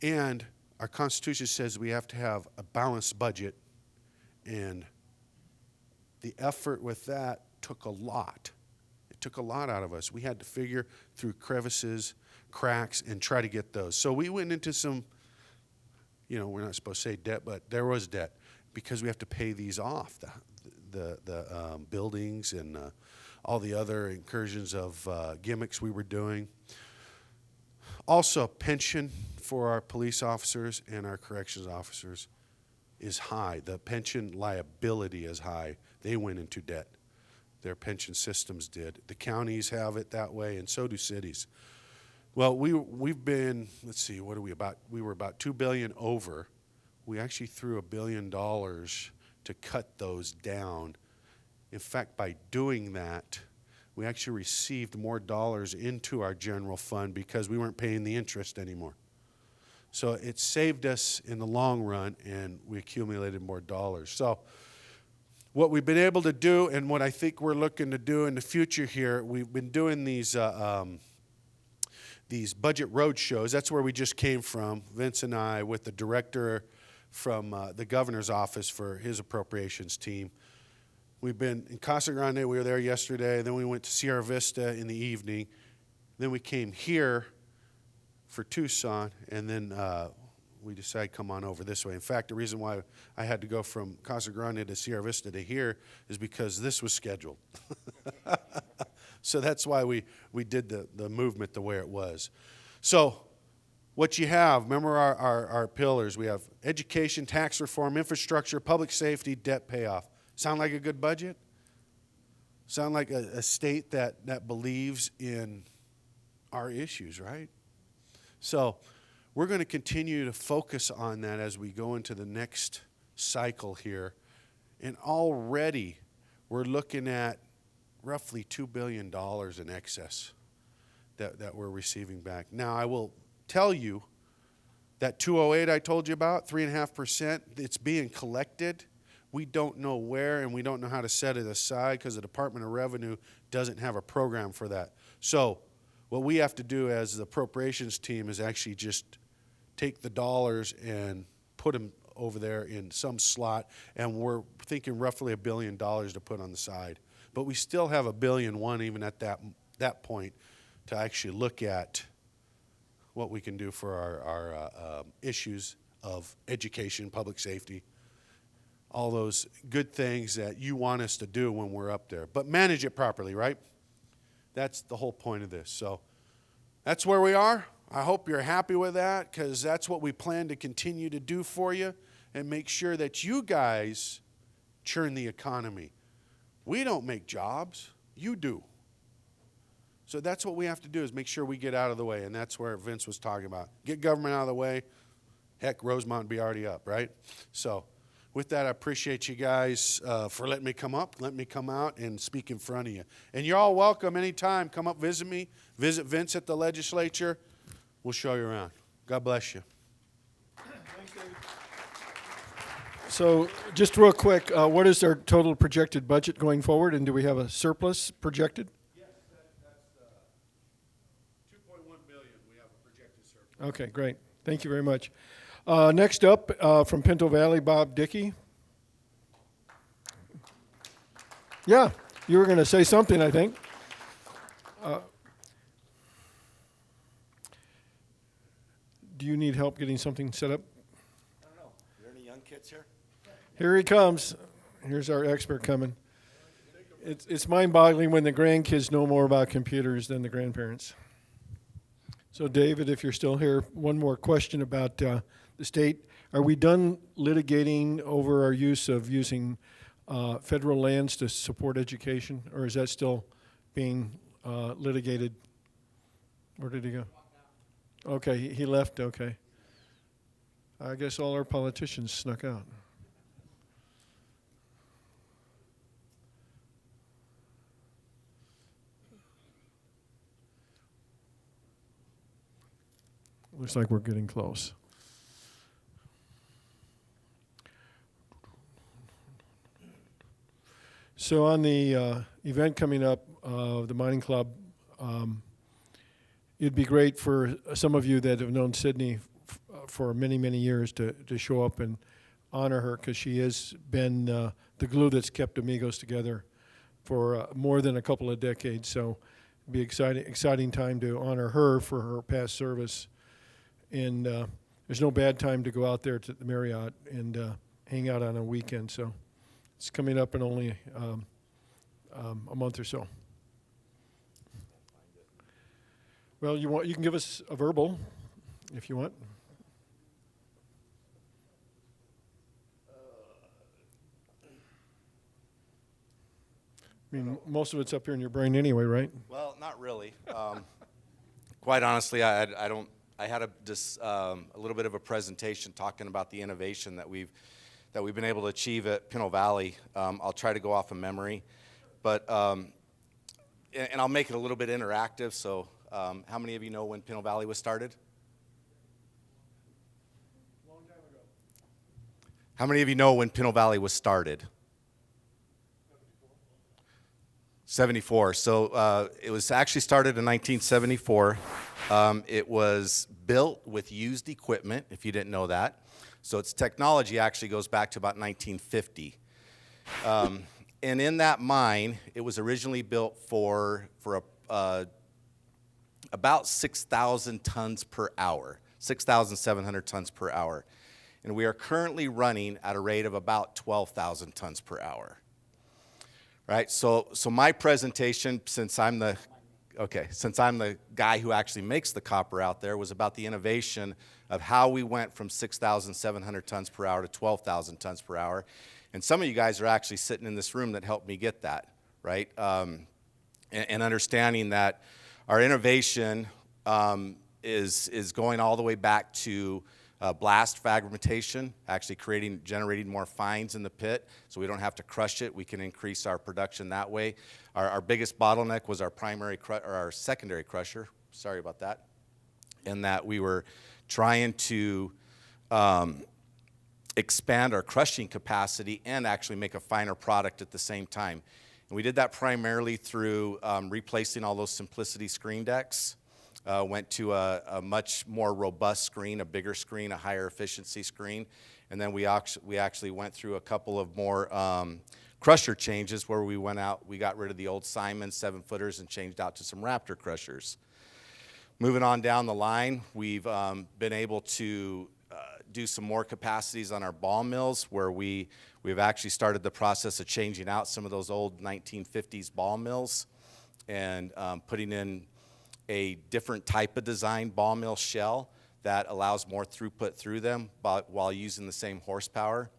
And our Constitution says we have to have a balanced budget. And the effort with that took a lot. It took a lot out of us. We had to figure through crevices, cracks, and try to get those. So we went into some, we're not supposed to say debt, but there was debt because we have to pay these off, the buildings and all the other incursions of gimmicks we were doing. Also, pension for our police officers and our corrections officers is high. The pension liability is high. They went into debt. Their pension systems did. The counties have it that way, and so do cities. Well, we've been, let's see, what are we about? We were about $2 billion over. We actually threw $1 billion to cut those down. In fact, by doing that, we actually received more dollars into our general fund because we weren't paying the interest anymore. So it saved us in the long run, and we accumulated more dollars. So what we've been able to do, and what I think we're looking to do in the future here, we've been doing these budget road shows. That's where we just came from, Vince and I, with the director from the governor's office for his appropriations team. We've been in Casa Grande. We were there yesterday. Then we went to Sierra Vista in the evening. Then we came here for Tucson, and then we decided to come on over this way. In fact, the reason why I had to go from Casa Grande to Sierra Vista to here is because this was scheduled. So that's why we did the movement the way it was. So what you have, remember our pillars. We have education, tax reform, infrastructure, public safety, debt payoff. Sound like a good budget? Sound like a state that believes in our issues, right? So we're going to continue to focus on that as we go into the next cycle here. And already we're looking at roughly $2 billion in excess that we're receiving back. Now, I will tell you that 208 I told you about, 3.5%, it's being collected. We don't know where, and we don't know how to set it aside because the Department of Revenue doesn't have a program for that. So what we have to do as the appropriations team is actually just take the dollars and put them over there in some slot, and we're thinking roughly $1 billion to put on the side. But we still have $1.1 billion even at that point to actually look at what we can do for our issues of education, public safety, all those good things that you want us to do when we're up there. But manage it properly, right? That's the whole point of this. So that's where we are. I hope you're happy with that, because that's what we plan to continue to do for you and make sure that you guys churn the economy. We don't make jobs. You do. So that's what we have to do, is make sure we get out of the way, and that's where Vince was talking about. Get government out of the way. Heck, Rosemont would be already up, right? So with that, I appreciate you guys for letting me come up, letting me come out and speak in front of you. And you're all welcome anytime. Come up, visit me, visit Vince at the legislature. We'll show you around. God bless you. So just real quick, what is our total projected budget going forward, and do we have a surplus projected? Yes, that's $2.1 billion. We have a projected surplus. Okay, great. Thank you very much. Next up, from Pinto Valley, Bob Dickey. Yeah, you were going to say something, I think. Do you need help getting something set up? I don't know. Are there any young kids here? Here he comes. Here's our expert coming. It's mind-boggling when the grandkids know more about computers than the grandparents. So, David, if you're still here, one more question about the state. Are we done litigating over our use of using federal lands to support education, or is that still being litigated? Where did he go? Okay, he left, okay. I guess all our politicians snuck out. Looks like we're getting close. So on the event coming up, the mining club, it'd be great for some of you that have known Sydney for many, many years to show up and honor her, because she has been the glue that's kept Amigos together for more than a couple of decades. So it'd be exciting time to honor her for her past service. And there's no bad time to go out there to the Marriott and hang out on a weekend. So it's coming up in only a month or so. Well, you can give us a verbal if you want. I mean, most of it's up here in your brain anyway, right? Well, not really. Quite honestly, I don't. I had a little bit of a presentation talking about the innovation that we've been able to achieve at Pinto Valley. I'll try to go off of memory, but and I'll make it a little bit interactive. So, how many of you know when Pinto Valley was started? Long time ago. How many of you know when Pinto Valley was started? 74. So it was actually started in 1974. It was built with used equipment, if you didn't know that. So its technology actually goes back to about 1950. And in that mine, it was originally built for about 6,000 tons per hour, 6,700 tons per hour. And we are currently running at a rate of about 12,000 tons per hour. Right, so my presentation, since I'm the guy who actually makes the copper out there, was about the innovation of how we went from 6,700 tons per hour to 12,000 tons per hour. And some of you guys are actually sitting in this room that helped me get that, right? And understanding that our innovation is going all the way back to blast fragmentation, actually generating more fines in the pit, so we don't have to crush it. We can increase our production that way. Our biggest bottleneck was our secondary crusher. Sorry about that. In that we were trying to expand our crushing capacity and actually make a finer product at the same time. And we did that primarily through replacing all those simplicity screen decks. Went to a much more robust screen, a bigger screen, a higher efficiency screen. And then we actually went through a couple of more crusher changes where we got rid of the old Simon 7-footers and changed out to some Raptor crushers. Moving on down the line, we've been able to do some more capacities on our ball mills where we've actually started the process of changing out some of those old 1950s ball mills and putting in a different type of design ball mill shell that allows more throughput through them while using the same horsepower.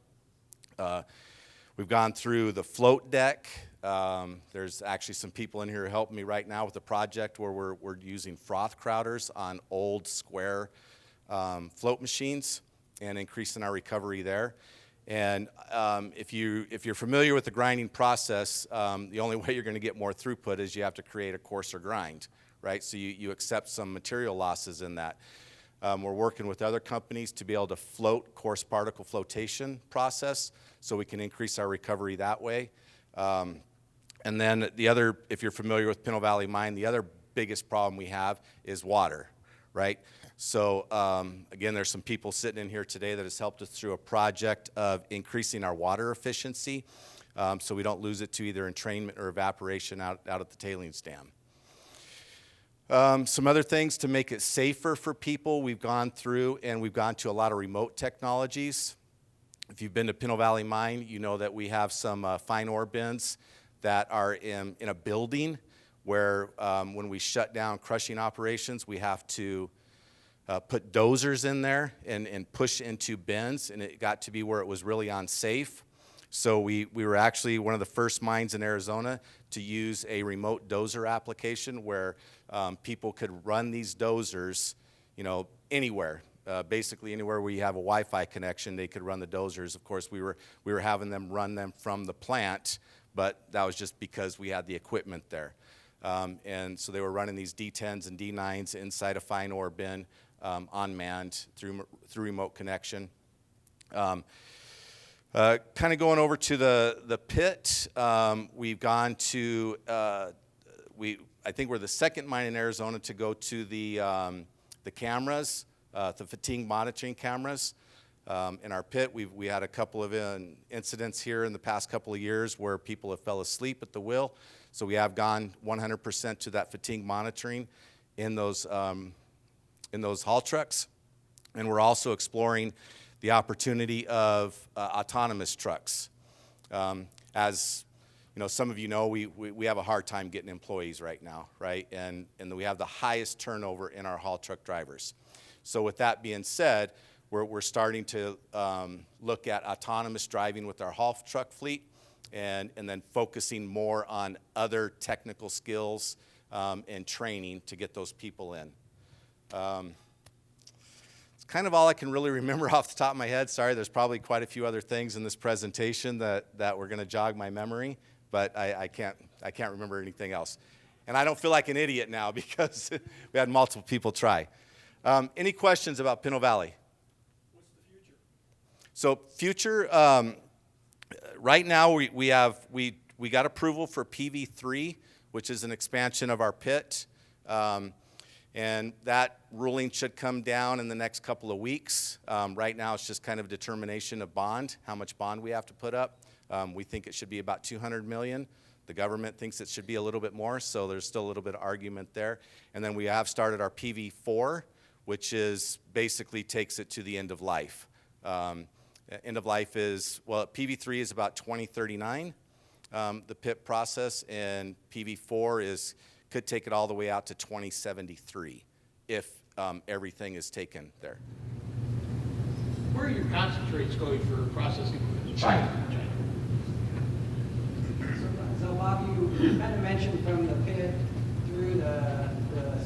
We've gone through the float deck. There's actually some people in here helping me right now with the project where we're using froth crouters on old square float machines and increasing our recovery there. And if you're familiar with the grinding process, the only way you're going to get more throughput is you have to create a coarser grind, right? So you accept some material losses in that. We're working with other companies to be able to float coarse particle flotation process so we can increase our recovery that way. And then the other, if you're familiar with Pinto Valley Mine, the other biggest problem we have is water, right? So again, there's some people sitting in here today that has helped us through a project of increasing our water efficiency so we don't lose it to either entrainment or evaporation out at the tailings dam. Some other things to make it safer for people, we've gone through and we've gone to a lot of remote technologies. If you've been to Pinto Valley Mine, you know that we have some fine ore bins that are in a building where when we shut down crushing operations, we have to put dozers in there and push into bins, and it got to be where it was really unsafe. So we were actually one of the first mines in Arizona to use a remote dozer application where people could run these dozers, anywhere. Basically anywhere where you have a Wi-Fi connection, they could run the dozers. Of course, we were having them run them from the plant, but that was just because we had the equipment there. And so they were running these D10s and D9s inside a fine ore bin, unmanned through remote connection. Kind of going over to the pit, we've gone to, I think we're the second mine in Arizona to go to the cameras, the fatigue monitoring cameras. In our pit, we had a couple of incidents here in the past couple of years where people have fell asleep at the wheel. So we have gone 100% to that fatigue monitoring in those haul trucks. And we're also exploring the opportunity of autonomous trucks. As some of you know, we have a hard time getting employees right now, right? And we have the highest turnover in our haul truck drivers. So with that being said, we're starting to look at autonomous driving with our haul truck fleet and then focusing more on other technical skills and training to get those people in. It's kind of all I can really remember off the top of my head. Sorry, there's probably quite a few other things in this presentation that were going to jog my memory, but I can't remember anything else. And I don't feel like an idiot now because we had multiple people try. Any questions about Pinto Valley? What's the future? So future, right now we got approval for PV3, which is an expansion of our pit. And that ruling should come down in the next couple of weeks. Right now it's just kind of determination of bond, how much bond we have to put up. We think it should be about $200 million. The government thinks it should be a little bit more, so there's still a little bit of argument there. And then we have started our PV4, which is basically takes it to the end of life. End of life is, well, PV3 is about 2039, the pit process, and PV4 could take it all the way out to 2073 if everything is taken there. Where are your concentrates going for processing? China. So Bob, you kind of mentioned from the pit through the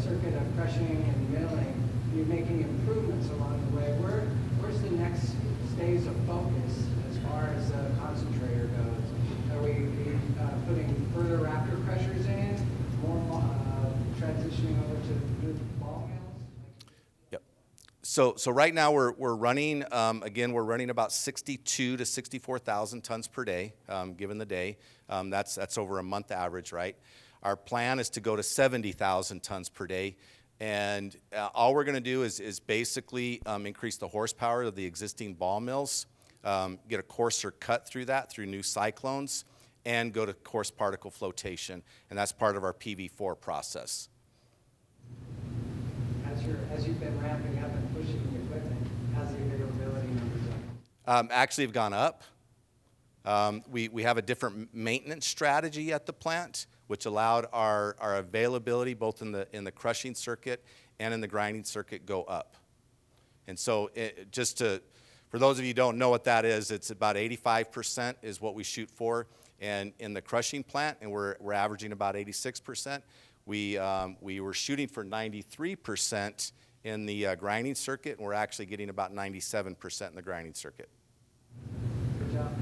circuit of crushing and milling, you're making improvements along the way. Where's the next phase of focus as far as the concentrator goes? Are we putting further raptor pressures in, more transitioning over to new ball mills? Yep. So right now we're running, again, we're running about 62 to 64,000 tons per day, given the day. That's over a month average, right? Our plan is to go to 70,000 tons per day. And all we're going to do is basically increase the horsepower of the existing ball mills, get a coarser cut through that through new cyclones, and go to coarse particle flotation. And that's part of our PV4 process. As you've been ramping up and pushing the equipment, how's the availability numbers up? Actually have gone up. We have a different maintenance strategy at the plant, which allowed our availability both in the crushing circuit and in the grinding circuit go up. And so for those of you who don't know what that is, it's about 85% is what we shoot for. And in the crushing plant, and we're averaging about 86%. We were shooting for 93% in the grinding circuit, and we're actually getting about 97% in the grinding circuit. Good job.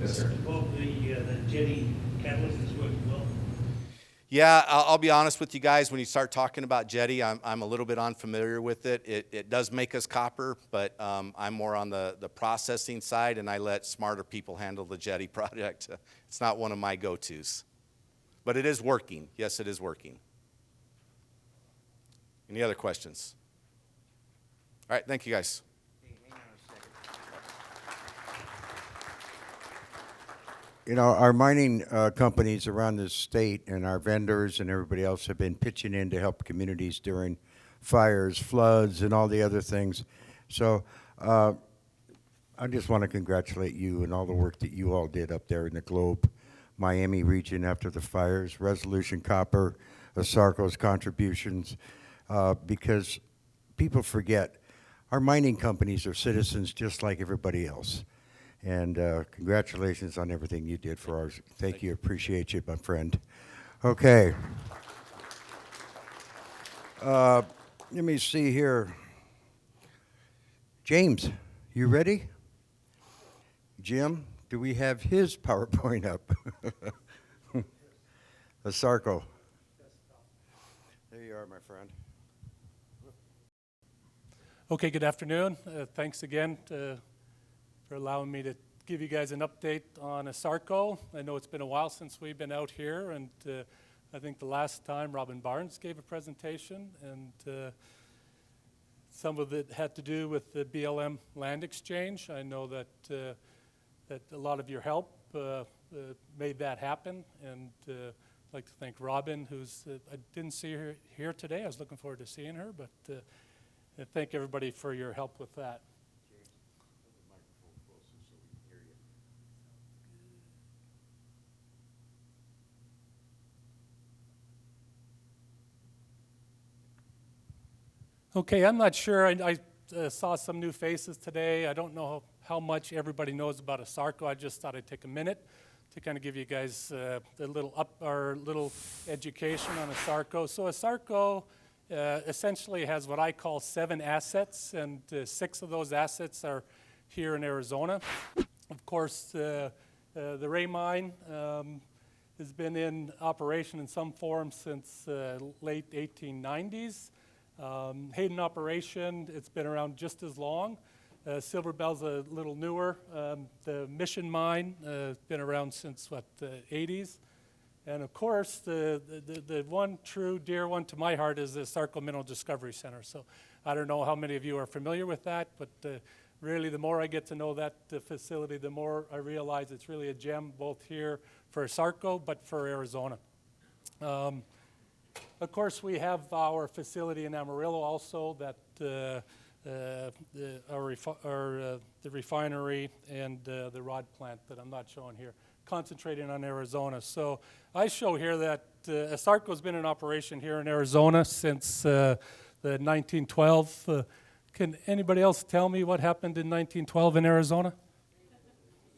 Yes, sir. Well, the jetty catalyst is working well. Yeah, I'll be honest with you guys. When you start talking about jetty, I'm a little bit unfamiliar with it. It does make us copper, but I'm more on the processing side, and I let smarter people handle the jetty project. It's not one of my go-tos. But it is working. Yes, it is working. Any other questions? All right, thank you, guys. You know, our mining companies around the state and our vendors and everybody else have been pitching in to help communities during fires, floods, and all the other things. So I just want to congratulate you and all the work that you all did up there in the Globe, Miami region after the fires, Resolution Copper, ASARCO's contributions, because people forget our mining companies are citizens just like everybody else. And congratulations on everything you did for ours. Thank you. Appreciate you, my friend. Okay. Let me see here. James, you ready? Jim, do we have his PowerPoint up? ASARCO. There you are, my friend. Okay, good afternoon. Thanks again for allowing me to give you guys an update on ASARCO. I know it's been a while since we've been out here, and I think the last time Robin Barnes gave a presentation, and some of it had to do with the BLM land exchange. I know that that a lot of your help made that happen, and I'd like to thank Robin, who's I didn't see her here today. I was looking forward to seeing her, but thank everybody for your help with that. Okay, I'm not sure. I saw some new faces today. I don't know how much everybody knows about ASARCO. I just thought I'd take a minute to kind of give you guys a little education on ASARCO. So ASARCO essentially has what I call 7 assets, and 6 of those assets are here in Arizona. Of course, the Ray Mine has been in operation in some form since late 1890s. Hayden operation, it's been around just as long. Silver Bell's a little newer. The Mission Mine been around since, the 80s. And of course, the one true dear one to my heart is the ASARCO Mineral Discovery Center. So I don't know how many of you are familiar with that, but really the more I get to know that facility, the more I realize it's really a gem both here for ASARCO, but for Arizona. Of course, we have our facility in Amarillo also, that the refinery and the rod plant that I'm not showing here, concentrating on Arizona. So I show here that ASARCO's been in operation here in Arizona since the 1912. Can anybody else tell me what happened in 1912 in Arizona?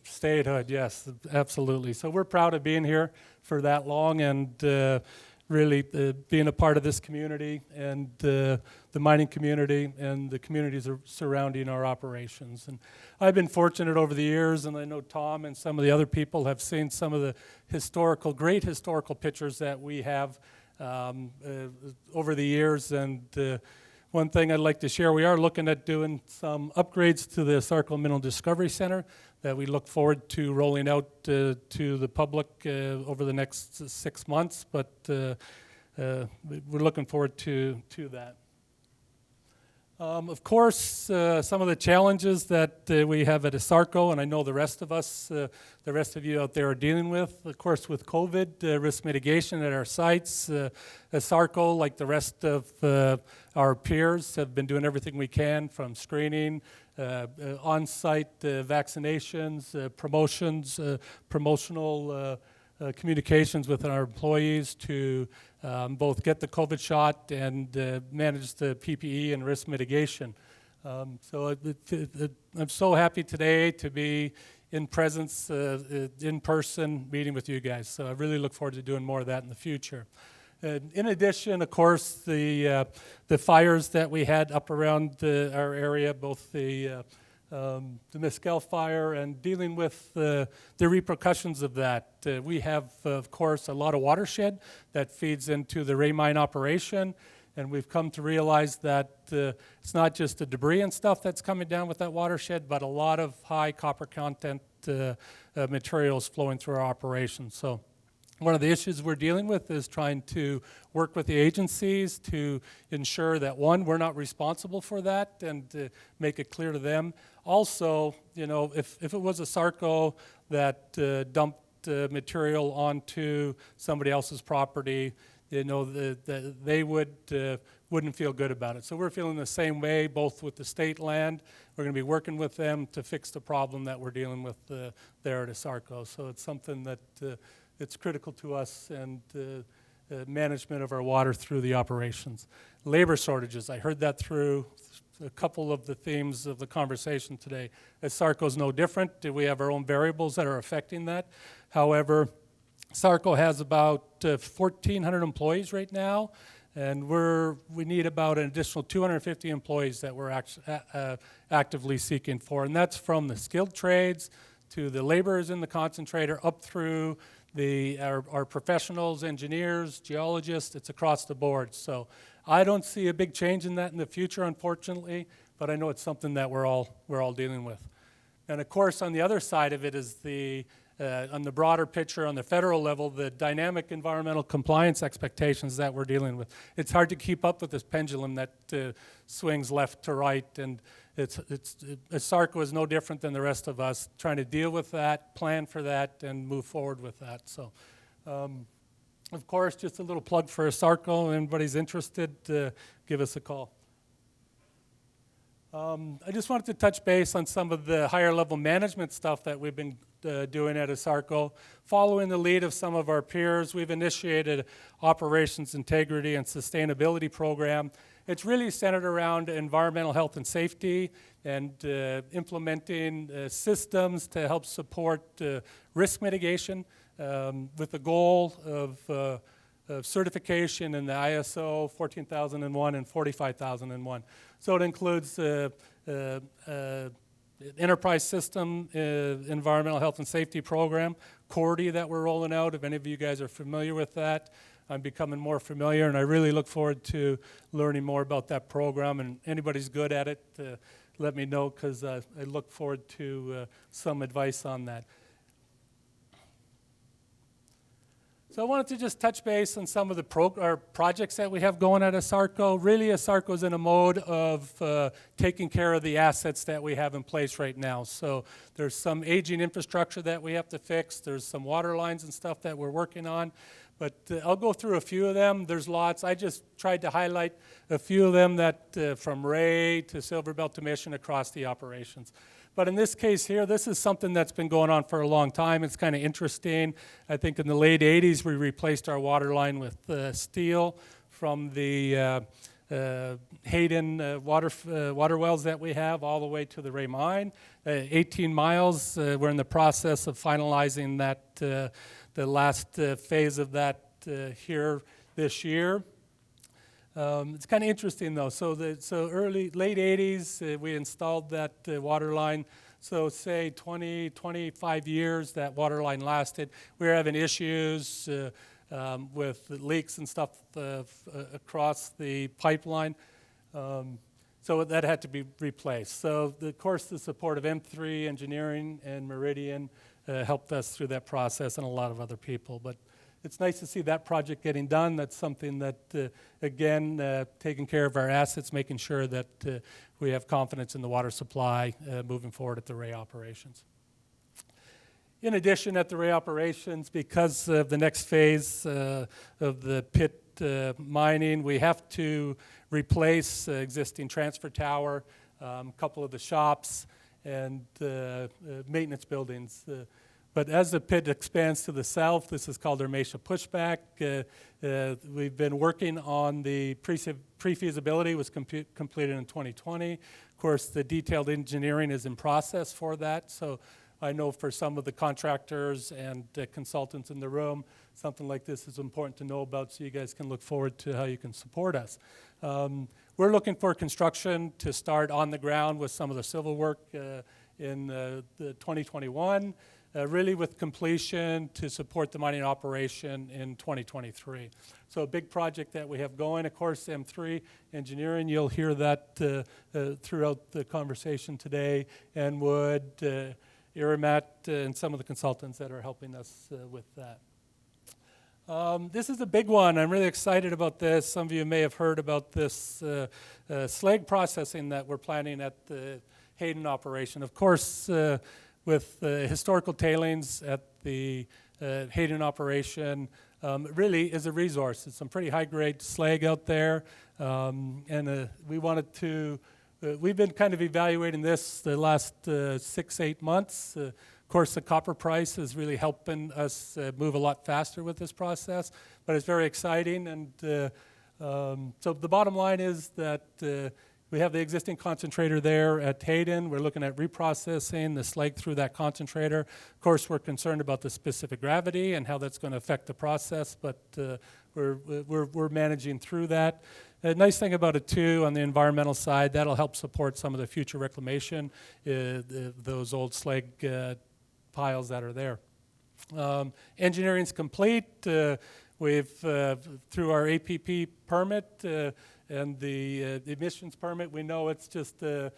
Statehood, yes, absolutely. So we're proud of being here for that long, and really being a part of this community and the mining community and the communities surrounding our operations. And I've been fortunate over the years, and I know Tom and some of the other people have seen some of the great historical pictures that we have over the years. And one thing I'd like to share, we are looking at doing some upgrades to the ASARCO Mineral Discovery Center that we look forward to rolling out to the public over the next 6 months, but we're looking forward to that. Of course, some of the challenges that we have at ASARCO, and I know the rest of us, the rest of you out there are dealing with, of course, with COVID, risk mitigation at our sites. ASARCO, like the rest of our peers, have been doing everything we can, from screening, on-site vaccinations, promotions, promotional communications with our employees to both get the COVID shot and manage the PPE and risk mitigation. So I'm so happy today to be in presence, in person, meeting with you guys. So I really look forward to doing more of that in the future. In addition, of course, the fires that we had up around our area, both the Mescal fire and dealing with the repercussions of that. We have, of course, a lot of watershed that feeds into the Ray mine operation, and we've come to realize that it's not just the debris and stuff that's coming down with that watershed, but a lot of high copper content materials flowing through our operation. So one of the issues we're dealing with is trying to work with the agencies to ensure that, one, we're not responsible for that, and to make it clear to them. Also, you know, if it was ASARCO that dumped material onto somebody else's property, you know, they wouldn't feel good about it. So we're feeling the same way, both with the state land. We're going to be working with them to fix the problem that we're dealing with there at ASARCO. So it's something that it's critical to us, and management of our water through the operations. Labor shortages, I heard that through a couple of the themes of the conversation today. ASARCO is no different. We have our own variables that are affecting that. However, ASARCO has about 1,400 employees right now, and we need about an additional 250 employees that we're actively seeking for, and that's from the skilled trades to the laborers in the concentrator up through our professionals, engineers, geologists. It's across the board. So I don't see a big change in that in the future, unfortunately, but I know it's something that we're all dealing with. And of course, on the other side of it is on the broader picture, on the federal level, the dynamic environmental compliance expectations that we're dealing with. It's hard to keep up with this pendulum that swings left to right, and ASARCO is no different than the rest of us, trying to deal with that, plan for that, and move forward with that. So, of course, just a little plug for ASARCO. If anybody's interested, give us a call. I just wanted to touch base on some of the higher level management stuff that we've been doing at ASARCO. Following the lead of some of our peers, we've initiated operations integrity and sustainability program. It's really centered around environmental health and safety and implementing systems to help support risk mitigation with the goal of certification in the ISO 14001 and 45001. So it includes enterprise system environmental health and safety program, CORDI, that we're rolling out. If any of you guys are familiar with that, I'm becoming more familiar, and I really look forward to learning more about that program. And anybody's good at it, let me know, because I look forward to some advice on that. So I wanted to just touch base on some of the our projects that we have going at ASARCO. Really, ASARCO is in a mode of taking care of the assets that we have in place right now. So there's some aging infrastructure that we have to fix. There's some water lines and stuff that we're working on. But I'll go through a few of them. There's lots. I just tried to highlight a few of them that from Ray to Silverbelt to Mission across the operations. But in this case here, this is something that's been going on for a long time. It's kind of interesting. I think in the late 80s, we replaced our water line with steel from the Hayden water wells that we have all the way to the Ray mine. 18 miles. We're in the process of finalizing that, the last phase of that here this year. It's kind of interesting though. So late 80s, we installed that water line. So say 20, 25 years that water line lasted. We were having issues with leaks and stuff across the pipeline. So that had to be replaced. So of course the support of M3 Engineering and Meridian helped us through that process, and a lot of other people. But it's nice to see that project getting done. That's something that, again, taking care of our assets, making sure that we have confidence in the water supply moving forward at the Ray operations. In addition, at the Ray operations, because of the next phase of the pit mining, we have to replace existing transfer tower, a couple of the shops, and maintenance buildings. But as the pit expands to the south, this is called our Mesa pushback. We've been working on the pre-feasibility, was completed in 2020. Of course, the detailed engineering is in process for that. So I know for some of the contractors and consultants in the room, something like this is important to know about, so you guys can look forward to how you can support us. We're looking for construction to start on the ground with some of the civil work in the 2021. Really with completion to support the mining operation in 2023. So a big project that we have going. Of course, M3 Engineering, you'll hear that throughout the conversation today, and Wood, Iramat, and some of the consultants that are helping us with that. This is a big one. I'm really excited about this. Some of you may have heard about this slag processing that we're planning at the Hayden operation. Of course, with historical tailings at the Hayden operation, really is a resource. It's some pretty high-grade slag out there, and we wanted to, we've been kind of evaluating this the last 6-8 months. Of course, the copper price is really helping us move a lot faster with this process, but it's very exciting. And so the bottom line is that we have the existing concentrator there at Hayden. We're looking at reprocessing the slag through that concentrator. Of course, we're concerned about the specific gravity and how that's going to affect the process, but we're managing through that. The nice thing about it too, on the environmental side, that'll help support some of the future reclamation, those old slag piles that are there. Engineering's complete. We've, through our APP permit, and the emissions permit, we know it's just a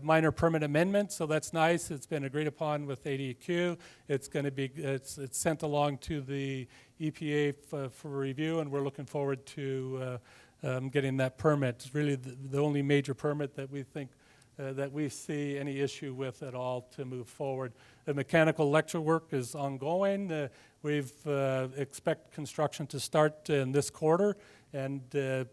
minor permit amendment, so that's nice. It's been agreed upon with ADQ. It's going to be it's sent along to the EPA for review, and we're looking forward to getting that permit. It's really the only major permit that we think that we see any issue with at all to move forward. The mechanical electrical work is ongoing. We've expect construction to start in this quarter, and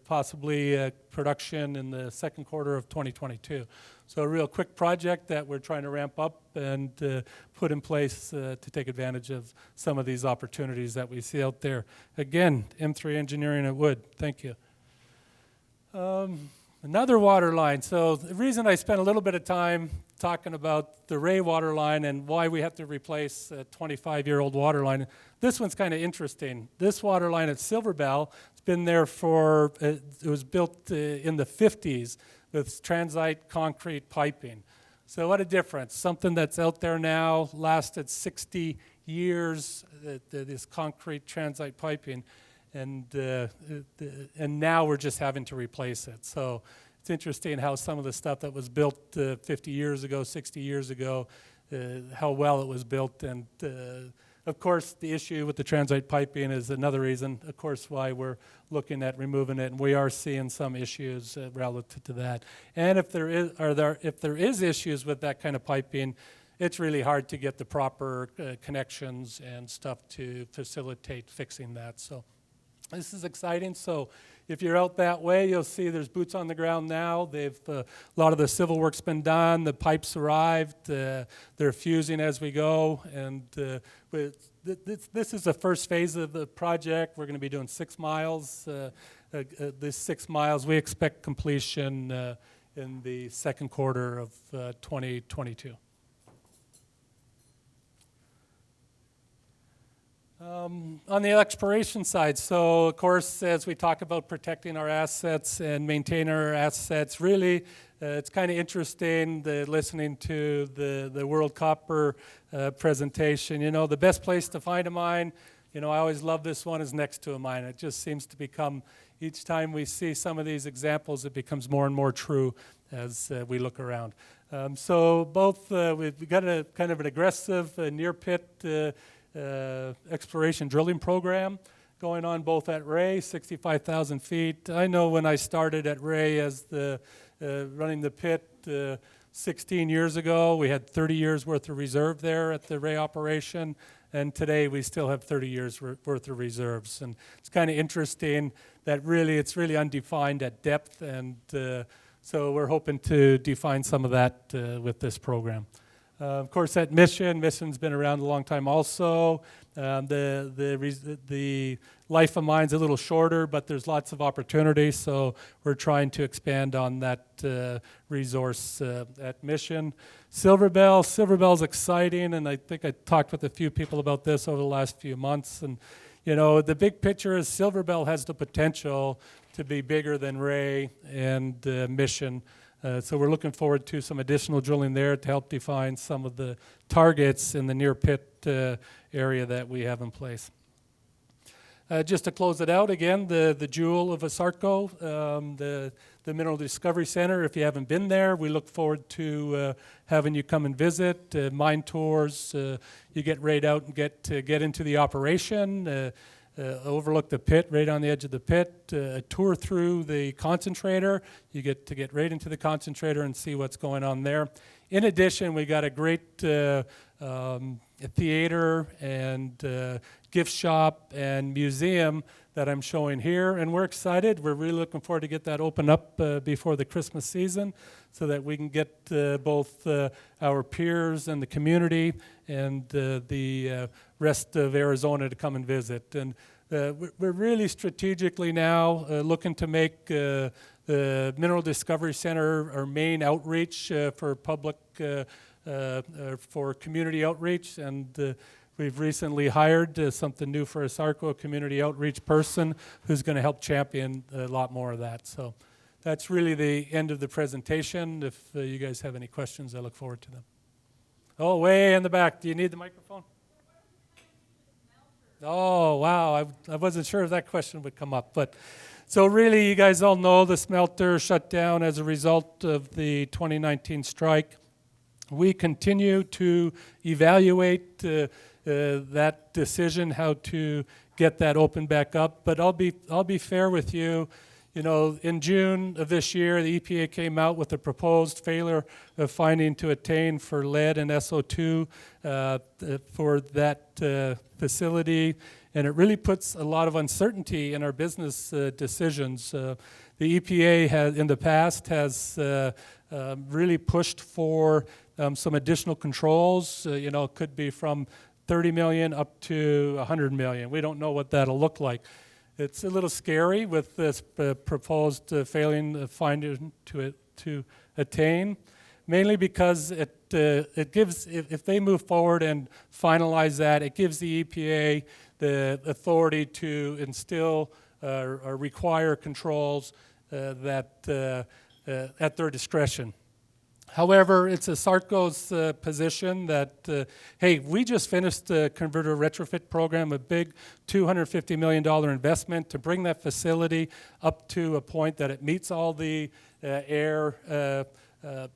possibly production in the second quarter of 2022. So a real quick project that we're trying to ramp up and put in place to take advantage of some of these opportunities that we see out there. Again, M3 Engineering at Wood, thank you. Another water line. So the reason I spent a little bit of time talking about the Ray water line and why we have to replace a 25-year-old water line, this one's kind of interesting. This water line at Silver Bell, it's been there for, it was built in the 50s with transite concrete piping. So what a difference. Something that's out there now, lasted 60 years, this concrete transite piping. And now we're just having to replace it. So it's interesting how some of the stuff that was built 50 years ago, 60 years ago, how well it was built. And of course, the issue with the transite piping is another reason, of course, why we're looking at removing it. And we are seeing some issues relative to that. And if there is issues with that kind of piping, it's really hard to get the proper connections and stuff to facilitate fixing that. So this is exciting. So if you're out that way, you'll see there's boots on the ground now. They've a lot of the civil work's been done. The pipes arrived. They're fusing as we go. And this is the first phase of the project. We're going to be doing 6 miles. This 6 miles, we expect completion in the second quarter of 2022. On the exploration side, so of course, as we talk about protecting our assets and maintaining our assets, really, it's kind of interesting listening to the World Copper presentation. You know, the best place to find a mine, you know, I always love this one, is next to a mine. It just seems to become, each time we see some of these examples, it becomes more and more true as we look around. So both, we've got a kind of an aggressive near pit exploration drilling program going on both at Ray, 65,000 feet. I know when I started at Ray as running the pit 16 years ago, we had 30 years worth of reserve there at the Ray operation, and today we still have 30 years worth of reserves. And it's kind of interesting that really it's really undefined at depth, and so we're hoping to define some of that with this program. Of course, at Mission's been around a long time also. The life of mine's a little shorter, but there's lots of opportunity, so we're trying to expand on that resource at Mission. Silverbell's exciting, and I think I talked with a few people about this over the last few months. And you know, the big picture is Silverbell has the potential to be bigger than Ray and Mission. So we're looking forward to some additional drilling there to help define some of the targets in the near pit area that we have in place. Just to close it out again, the jewel of ASARCO, the Mineral Discovery Center. If you haven't been there, we look forward to having you come and visit, mine tours. You get right out and get into the operation. Overlook the pit, right on the edge of the pit, a tour through the concentrator. You get to get right into the concentrator and see what's going on there. In addition, we got a great theater and gift shop and museum that I'm showing here, and we're excited. We're really looking forward to get that open up before the Christmas season so that we can get both our peers and the community and the rest of Arizona to come and visit. And we're really strategically now looking to make the Mineral Discovery Center our main outreach for public, for community outreach, and we've recently hired something new for ASARCO, a community outreach person who's going to help champion a lot more of that. So that's really the end of the presentation. If you guys have any questions, I look forward to them. Oh, way in the back. Do you need the microphone? Oh, wow. I wasn't sure if that question would come up. But so really, you guys all know the smelter shut down as a result of the 2019 strike. We continue to evaluate that decision, how to get that open back up. But I'll be fair with you. You know, in June of this year, the EPA came out with a proposed failure of finding to attain for lead and SO2 for that facility, and it really puts a lot of uncertainty in our business decisions. The EPA has, in the past, has really pushed for some additional controls. You know, it could be from 30 million up to 100 million. We don't know what that'll look like. It's a little scary with this proposed finding to attain, mainly because it gives, if they move forward and finalize that, it gives the EPA the authority to instill or require controls that at their discretion. However, it's ASARCO's position that, hey, we just finished the converter retrofit program, a big $250 million investment to bring that facility up to a point that it meets all the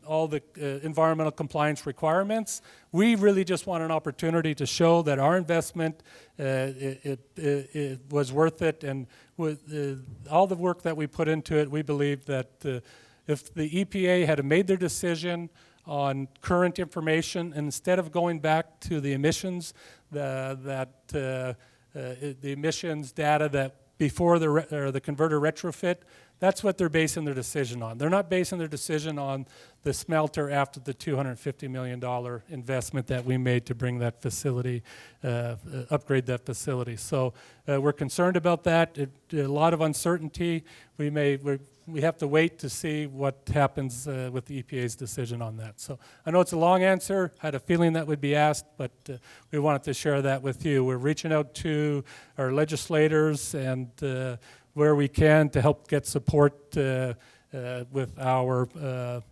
all the environmental compliance requirements. We really just want an opportunity to show that our investment it was worth it, and with all the work that we put into it, we believe that if the EPA had made their decision on current information, instead of going back to the emissions, the emissions data that before the converter retrofit, That's what they're basing their decision on. They're not basing their decision on the smelter after the $250 million investment that we made to bring that facility, upgrade that facility. So we're concerned about that. A lot of uncertainty. We have to wait to see what happens with the EPA's decision on that. So I know it's a long answer. I had a feeling that would be asked, but we wanted to share that with you. We're reaching out to our legislators and where we can to help get support with our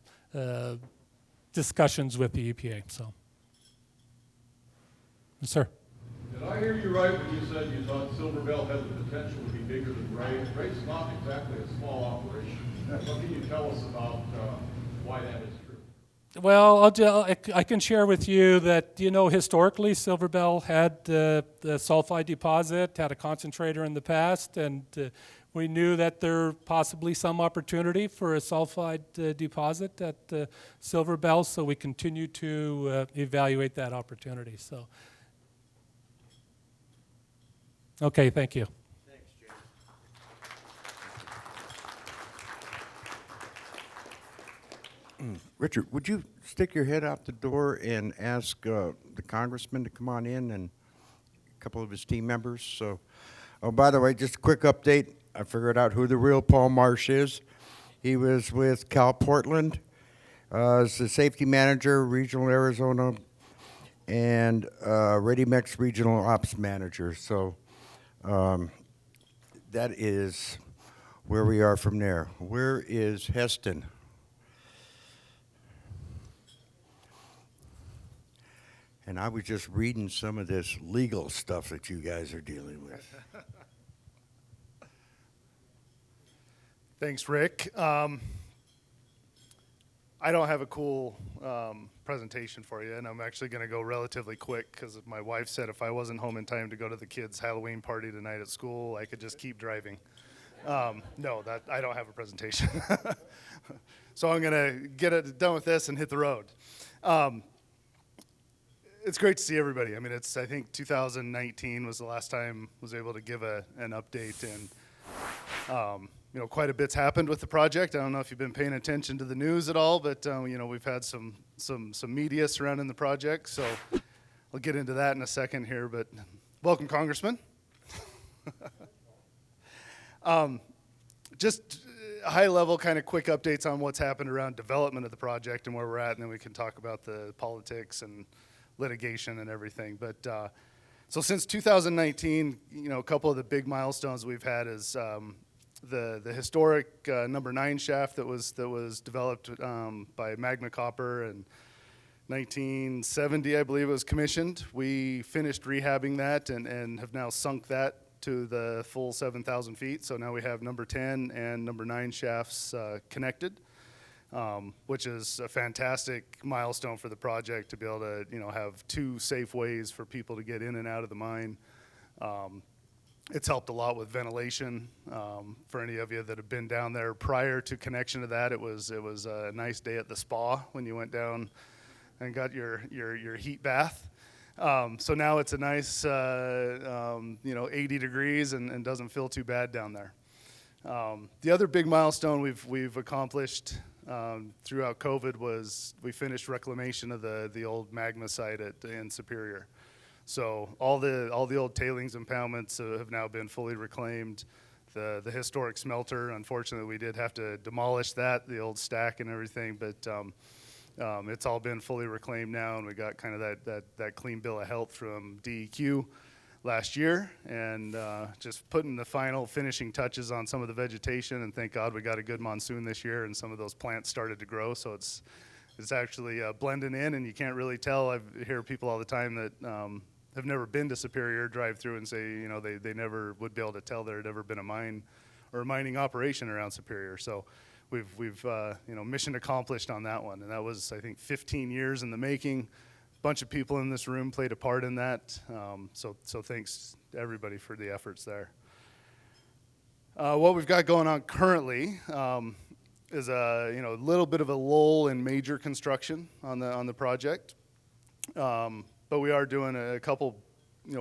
discussions with the EPA. So, yes, sir. Did I hear you right when you said you thought Silver Bell had the potential to be bigger than Ray? Ray's not exactly a small operation. What can you tell us about why that is true? Well, I can share with you that, historically, Silver Bell had the sulfide deposit, had a concentrator in the past, and we knew that there possibly some opportunity for a sulfide deposit at Silver Bell, so we continue to evaluate that opportunity. So, okay, thank you. Richard, would you stick your head out the door and ask the congressman to come on in and a couple of his team members? So, oh, by the way, just a quick update. I figured out who the real Paul Marsh is. He was with Cal Portland as the safety manager, regional Arizona, and Ready Mex regional ops manager. So that is where we are from there. Where is Hesston? And I was just reading some of this legal stuff that you guys are dealing with. Thanks, Rick. I don't have a cool presentation for you, and I'm actually going to go relatively quick because my wife said if I wasn't home in time to go to the kids' Halloween party tonight at school, I could just keep driving. No, I don't have a presentation. So I'm going to get it done with this and hit the road. It's great to see everybody. I mean, I think 2019 was the last time I was able to give an update, and quite a bit's happened with the project. I don't know if you've been paying attention to the news at all, but we've had some media surrounding the project, so I'll get into that in a second here. But welcome, Congressman. Just high-level kind of quick updates on what's happened around development of the project and where we're at, and then we can talk about the politics and litigation and everything. But so since 2019, a couple of the big milestones we've had is the historic number 9 shaft that was developed by Magna Copper in 1970, I believe it was commissioned. We finished rehabbing that and have now sunk that to the full 7,000 feet. So now we have number 10 and number 9 shafts connected, which is a fantastic milestone for the project to be able to have 2 safe ways for people to get in and out of the mine. It's helped a lot with ventilation. For any of you that have been down there prior to connection to that, it was a nice day at the spa when you went down and got your heat bath. So now it's a nice 80 degrees and doesn't feel too bad down there. The other big milestone we've accomplished throughout COVID was we finished reclamation of the old magma site in Superior. So all the old tailings impoundments have now been fully reclaimed. The historic smelter, unfortunately, we did have to demolish that, the old stack and everything, but it's all been fully reclaimed now, and we got kind of that clean bill of health from DEQ last year, and just putting the final finishing touches on some of the vegetation, and thank God we got a good monsoon this year, and some of those plants started to grow, so it's actually blending in, and you can't really tell. I hear people all the time that have never been to Superior drive through and say, they never would be able to tell there had ever been a mine or a mining operation around Superior. So we've mission accomplished on that one, and that was, I think, 15 years in the making. A bunch of people in this room played a part in that. So thanks to everybody for the efforts there. What we've got going on currently is a little bit of a lull in major construction on the project. But we are doing a couple,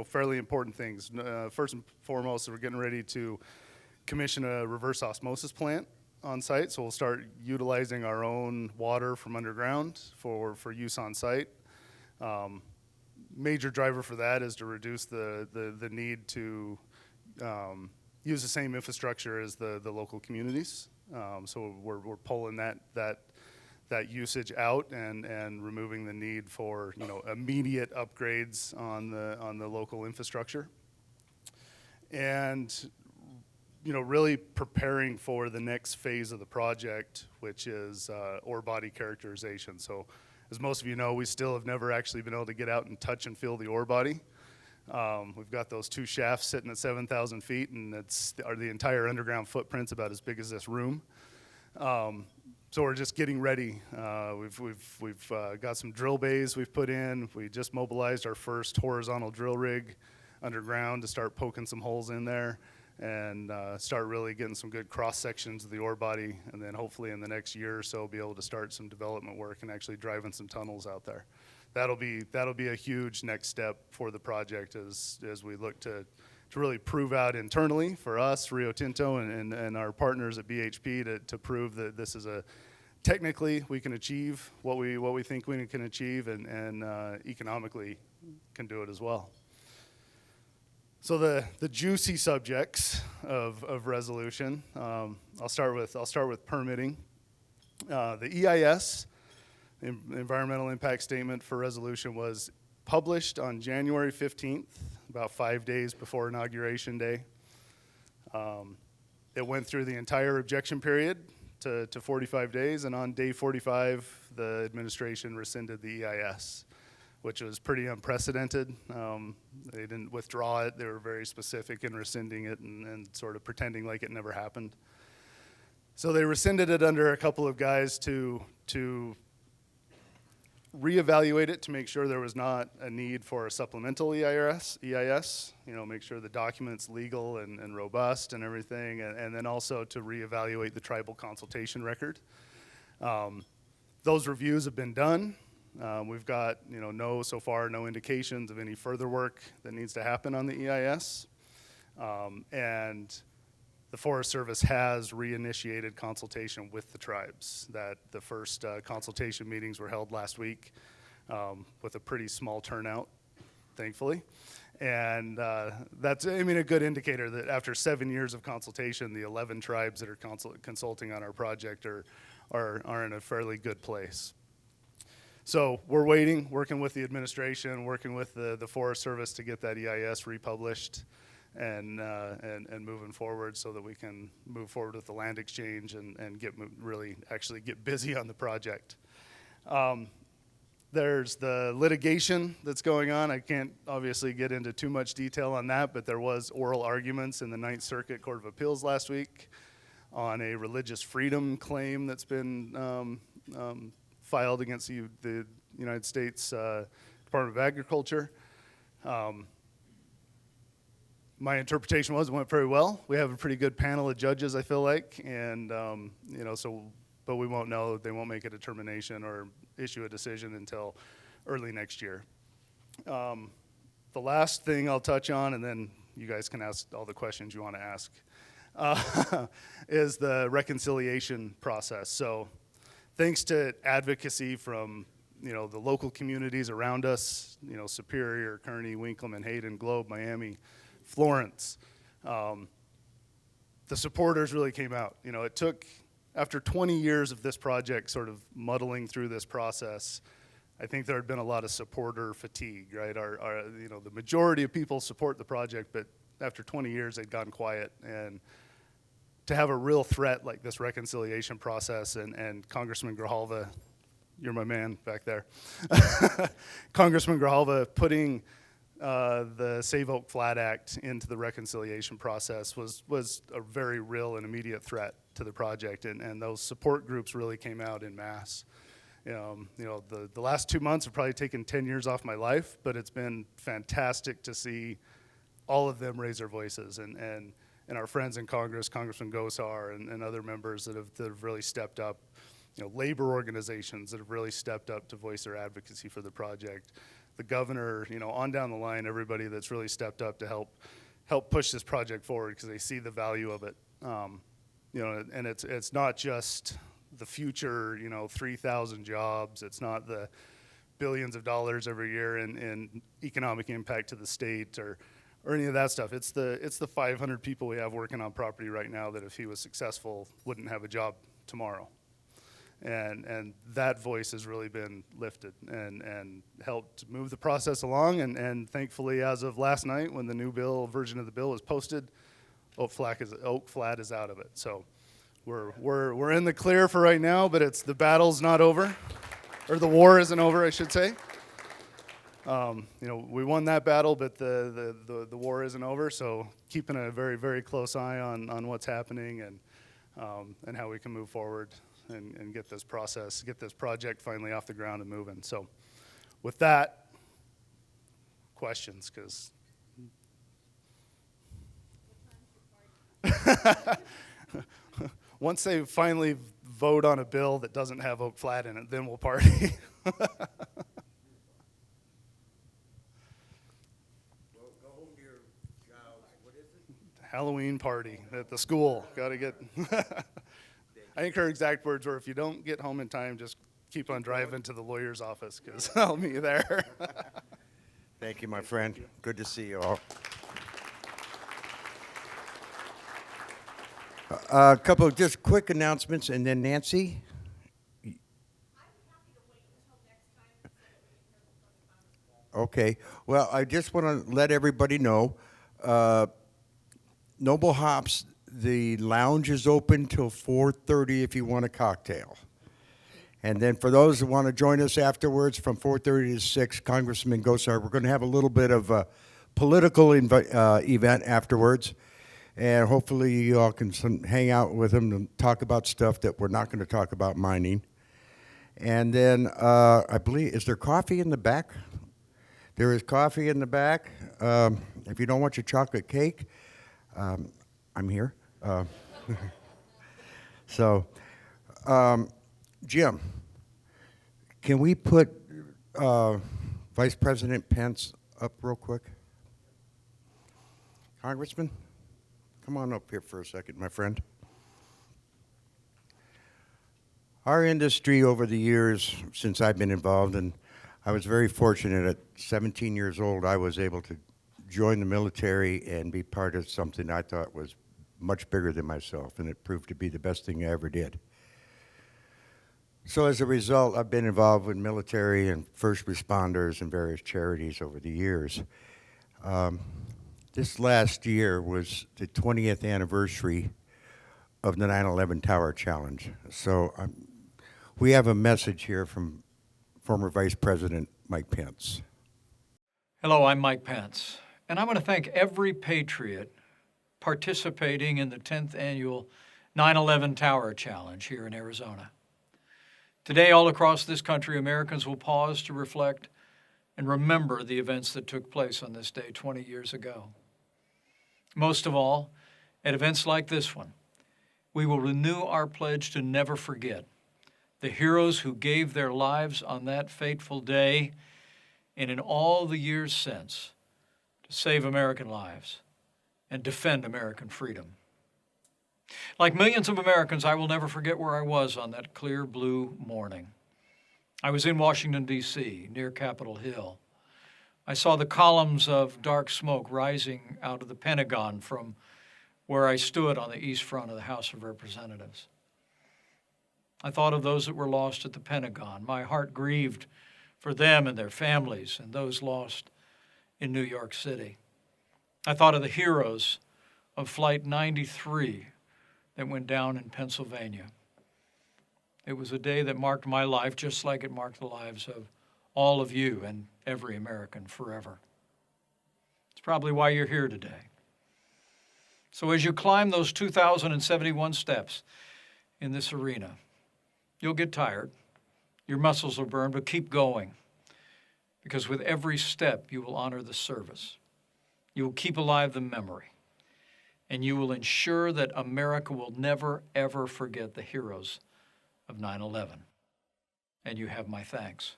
fairly important things. First and foremost, we're getting ready to commission a reverse osmosis plant on site, so we'll start utilizing our own water from underground for use on site. Major driver for that is to reduce the need to use the same infrastructure as the local communities. So we're pulling that usage out and removing the need for immediate upgrades on the local infrastructure, and really preparing for the next phase of the project, which is ore body characterization. So as most of you know, we still have never actually been able to get out and touch and feel the ore body. We've got those 2 shafts sitting at 7,000 feet, and the entire underground footprint's about as big as this room. So we're just getting ready. We've got some drill bays we've put in. We just mobilized our first horizontal drill rig underground to start poking some holes in there and start really getting some good cross sections of the ore body, and then hopefully in the next year or so be able to start some development work and actually driving some tunnels out there. That'll be a huge next step for the project as we look to really prove out internally for us, Rio Tinto, and our partners at BHP to prove that this is technically we can achieve what we think we can achieve, and economically can do it as well. So the juicy subjects of resolution, I'll start with permitting. The EIS, Environmental Impact Statement for resolution, was published on January 15th, about 5 days before Inauguration Day. It went through the entire objection period to 45 days, and on day 45, the administration rescinded the EIS, which was pretty unprecedented. They didn't withdraw it. They were very specific in rescinding it and sort of pretending like it never happened. So they rescinded it under a couple of guys to reevaluate it, to make sure there was not a need for a supplemental EIS, make sure the document's legal and robust and everything, and then also to reevaluate the tribal consultation record. Those reviews have been done. We've got, so far, no indications of any further work that needs to happen on the EIS. And the Forest Service has reinitiated consultation with the tribes. That the first consultation meetings were held last week with a pretty small turnout, thankfully. And that's, a good indicator that after 7 years of consultation, the 11 tribes that are consulting on our project are in a fairly good place. So we're working with the administration, working with the Forest Service to get that EIS republished and moving forward so that we can move forward with the land exchange and really get busy on the project. There's the litigation that's going on. I can't obviously get into too much detail on that, but there was oral arguments in the Ninth Circuit Court of Appeals last week on a religious freedom claim that's been filed against the United States Department of Agriculture. My interpretation was it went very well. We have a pretty good panel of judges, I feel like, and but we won't know. They won't make a determination or issue a decision until early next year. The last thing I'll touch on, and then you guys can ask all the questions you want to ask, is the reconciliation process. So thanks to advocacy from the local communities around us, Superior, Kearney, Winkleman, Hayden, Globe, Miami, Florence, the supporters really came out. It took, after 20 years of this project sort of muddling through this process, I think there had been a lot of supporter fatigue, right? The majority of people support the project, but after 20 years, they'd gotten quiet. And to have a real threat like this reconciliation process, and Congressman Grijalva, you're my man back there, Congressman Grijalva putting the Save Oak Flat Act into the reconciliation process was a very real and immediate threat to the project, and those support groups really came out en masse. The last 2 months have probably taken 10 years off my life, but it's been fantastic to see all of them raise their voices, and our friends in Congress, Congressman Gosar and other members that have really stepped up, labor organizations that have really stepped up to voice their advocacy for the project. The governor, on down the line, everybody that's really stepped up to help push this project forward because they see the value of it. you know, and it's not just the future, you know, 3,000 jobs. It's not the billions of dollars every year in economic impact to the state or any of that stuff. It's the 500 people we have working on property right now that if he was successful wouldn't have a job tomorrow. And that voice has really been lifted and helped move the process along. And thankfully, as of last night, when the new version of the bill was posted, Oak Flat is out of it. So we're in the clear for right now, but the battle's not over, or the war isn't over, I should say. You know, we won that battle, but the war isn't over. So keeping a very, very close eye on what's happening and how we can move forward and get this project finally off the ground and moving. So with that, questions, because once they finally vote on a bill that doesn't have Oak Flat in it, then we'll party. Halloween party at the school. Got to get. I think her exact words were, if you don't get home in time, just keep on driving to the lawyer's office because I'll meet you there. Thank you, my friend. Good to see you all. A couple of just quick announcements, and then Nancy. Okay. Well, I just want to let everybody know, Noble Hops, the lounge is open till 4:30 if you want a cocktail. And then for those who want to join us afterwards from 4:30 to 6, Congressman Gosar, we're going to have a little bit of a political event afterwards. And hopefully you all can hang out with him and talk about stuff that we're not going to talk about mining. And then I believe, is there coffee in the back? There is coffee in the back. If you don't want your chocolate cake, I'm here. So, Jim, can we put Vice President Pence up real quick? Congressman, come on up here for a second, my friend. Our industry over the years, since I've been involved, and I was very fortunate at 17 years old, I was able to join the military and be part of something I thought was much bigger than myself, and it proved to be the best thing I ever did. So as a result, I've been involved with military and first responders and various charities over the years. This last year was the 20th anniversary of the 9/11 Tower Challenge. So we have a message here from former Vice President Mike Pence. Hello, I'm Mike Pence, and I want to thank every patriot participating in the 10th annual 9/11 Tower Challenge here in Arizona. Today, all across this country, Americans will pause to reflect and remember the events that took place on this day 20 years ago. Most of all, at events like this one, we will renew our pledge to never forget the heroes who gave their lives on that fateful day and in all the years since to save American lives and defend American freedom. Like millions of Americans, I will never forget where I was on that clear blue morning. I was in Washington, D.C., near Capitol Hill. I saw the columns of dark smoke rising out of the Pentagon from where I stood on the east front of the House of Representatives. I thought of those that were lost at the Pentagon. My heart grieved for them and their families and those lost in New York City. I thought of the heroes of Flight 93 that went down in Pennsylvania. It was a day that marked my life just like it marked the lives of all of you and every American forever. It's probably why you're here today. So as you climb those 2,071 steps in this arena, you'll get tired, your muscles will burn, but keep going. Because with every step, you will honor the service. You will keep alive the memory. And you will ensure that America will never, ever forget the heroes of 9/11. And you have my thanks.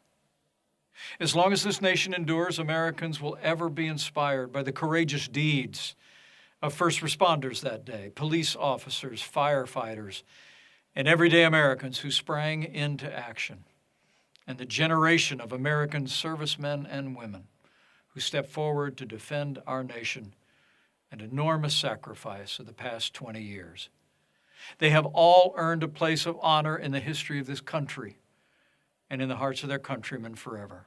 As long as this nation endures, Americans will ever be inspired by the courageous deeds of first responders that day, police officers, firefighters, and everyday Americans who sprang into action, and the generation of American servicemen and women who stepped forward to defend our nation, an enormous sacrifice of the past 20 years. They have all earned a place of honor in the history of this country and in the hearts of their countrymen forever.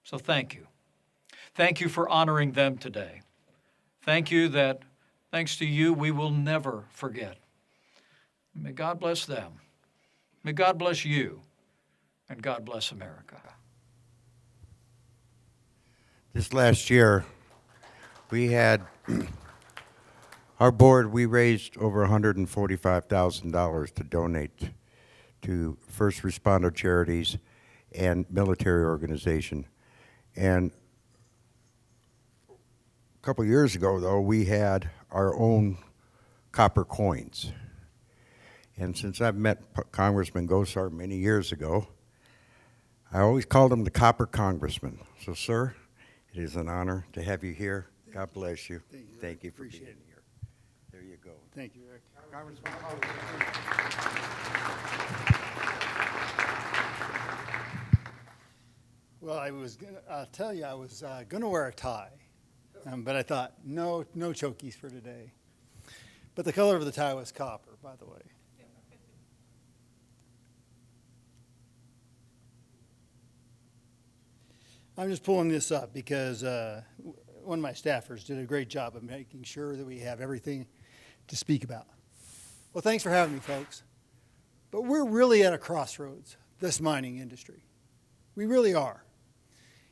So thank you. Thank you for honoring them today. Thank you that, thanks to you, we will never forget. May God bless them. May God bless you. And God bless America. This last year, we had, our board, we raised over $145,000 to donate to first responder charities and military organization. And a couple years ago, though, we had our own copper coins. And since I've met Congressman Gosar many years ago, I always called him the Copper Congressman. So, sir, it is an honor to have you here. God bless you. Thank you for being here. There you go. Thank you, Rick. Congressman. Well, I'll tell you, I was gonna wear a tie, but I thought, no chokies for today. But the color of the tie was copper, by the way. I'm just pulling this up because one of my staffers did a great job of making sure that we have everything to speak about. Well, thanks for having me, folks. But we're really at a crossroads, this mining industry. We really are.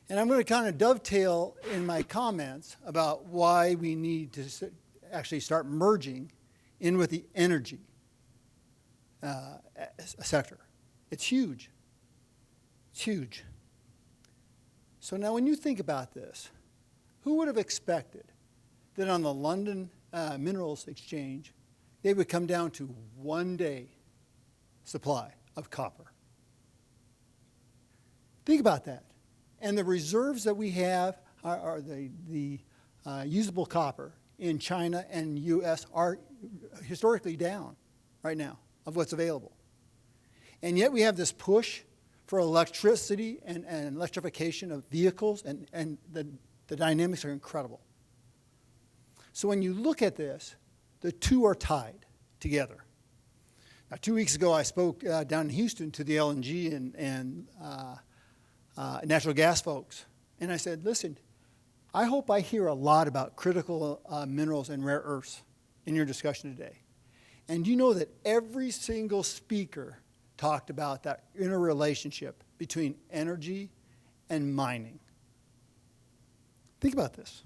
And I'm going to kind of dovetail in my comments about why we need to actually start merging in with the energy sector. It's huge. It's huge. So now when you think about this, who would have expected that on the London Minerals Exchange, they would come down to 1 day supply of copper? Think about that. And the reserves that we have are the usable copper in China and U.S. are historically down right now of what's available. And yet we have this push for electricity and electrification of vehicles, and the dynamics are incredible. So when you look at this, the two are tied together. Now, 2 weeks ago, I spoke down in Houston to the LNG and natural gas folks, and I said, listen, I hope I hear a lot about critical minerals and rare earths in your discussion today. And you know that every single speaker talked about that interrelationship between energy and mining. Think about this.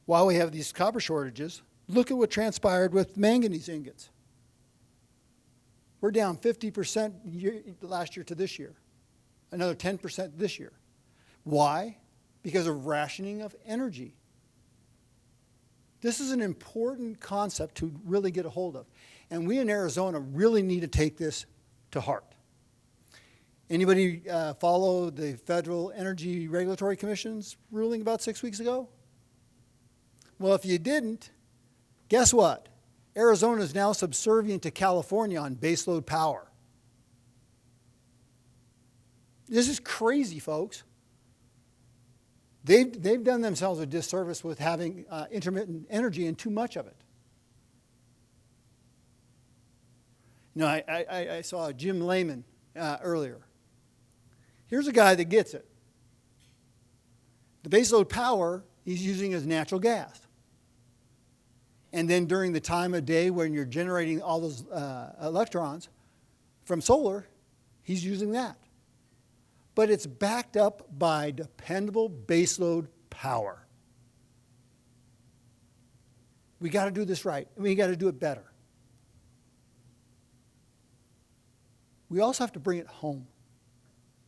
While we have these copper shortages, look at what transpired with manganese ingots. We're down 50% last year to this year, another 10% this year. Why? Because of rationing of energy. This is an important concept to really get a hold of. And we in Arizona really need to take this to heart. Anybody follow the Federal Energy Regulatory Commission's ruling about 6 weeks ago? Well, if you didn't, guess what? Arizona is now subservient to California on baseload power. This is crazy, folks. They've done themselves a disservice with having intermittent energy and too much of it. You know, I saw Jim Lehman earlier. Here's a guy that gets it. The baseload power he's using is natural gas. And then during the time of day when you're generating all those electrons from solar, he's using that. But it's backed up by dependable baseload power. We got to do this right, and we got to do it better. We also have to bring it home.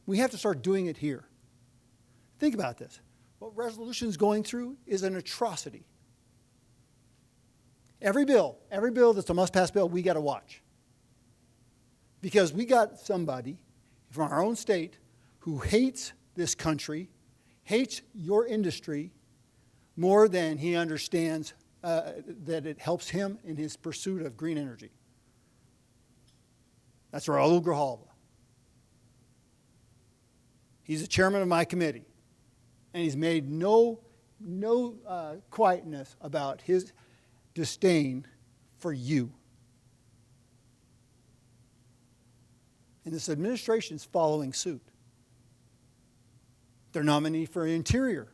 We have to start doing it here. Think about this. What resolution's going through is an atrocity. Every bill that's a must-pass bill, we got to watch. Because we got somebody from our own state who hates this country, hates your industry, more than he understands that it helps him in his pursuit of green energy. That's Raul Grijalva. He's the chairman of my committee, and he's made no quietness about his disdain for you. And this administration is following suit. Their nominee for Interior.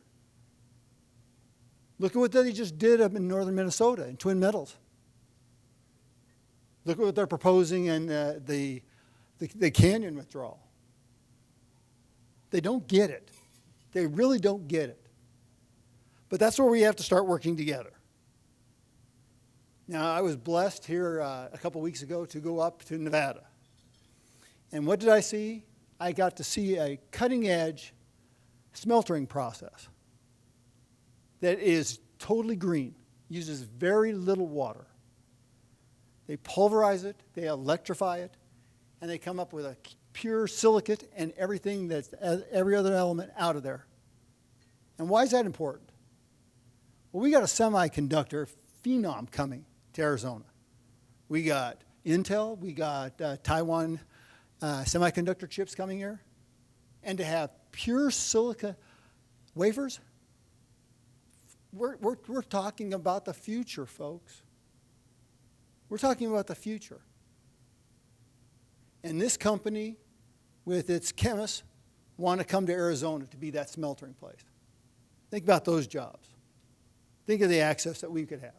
Look at what they just did up in northern Minnesota, in Twin Meadows. Look at what they're proposing in the canyon withdrawal. They don't get it. They really don't get it. But that's where we have to start working together. Now, I was blessed here a couple weeks ago to go up to Nevada. And what did I see? I got to see a cutting-edge smeltering process that is totally green, uses very little water. They pulverize it, they electrify it, and they come up with a pure silicate and everything that's every other element out of there. And why is that important? Well, we got a semiconductor phenom coming to Arizona. We got Intel, we got Taiwan semiconductor chips coming here. And to have pure silica wafers, we're talking about the future, folks. We're talking about the future. And this company, with its chemists, want to come to Arizona to be that smeltering place. Think about those jobs. Think of the access that we could have.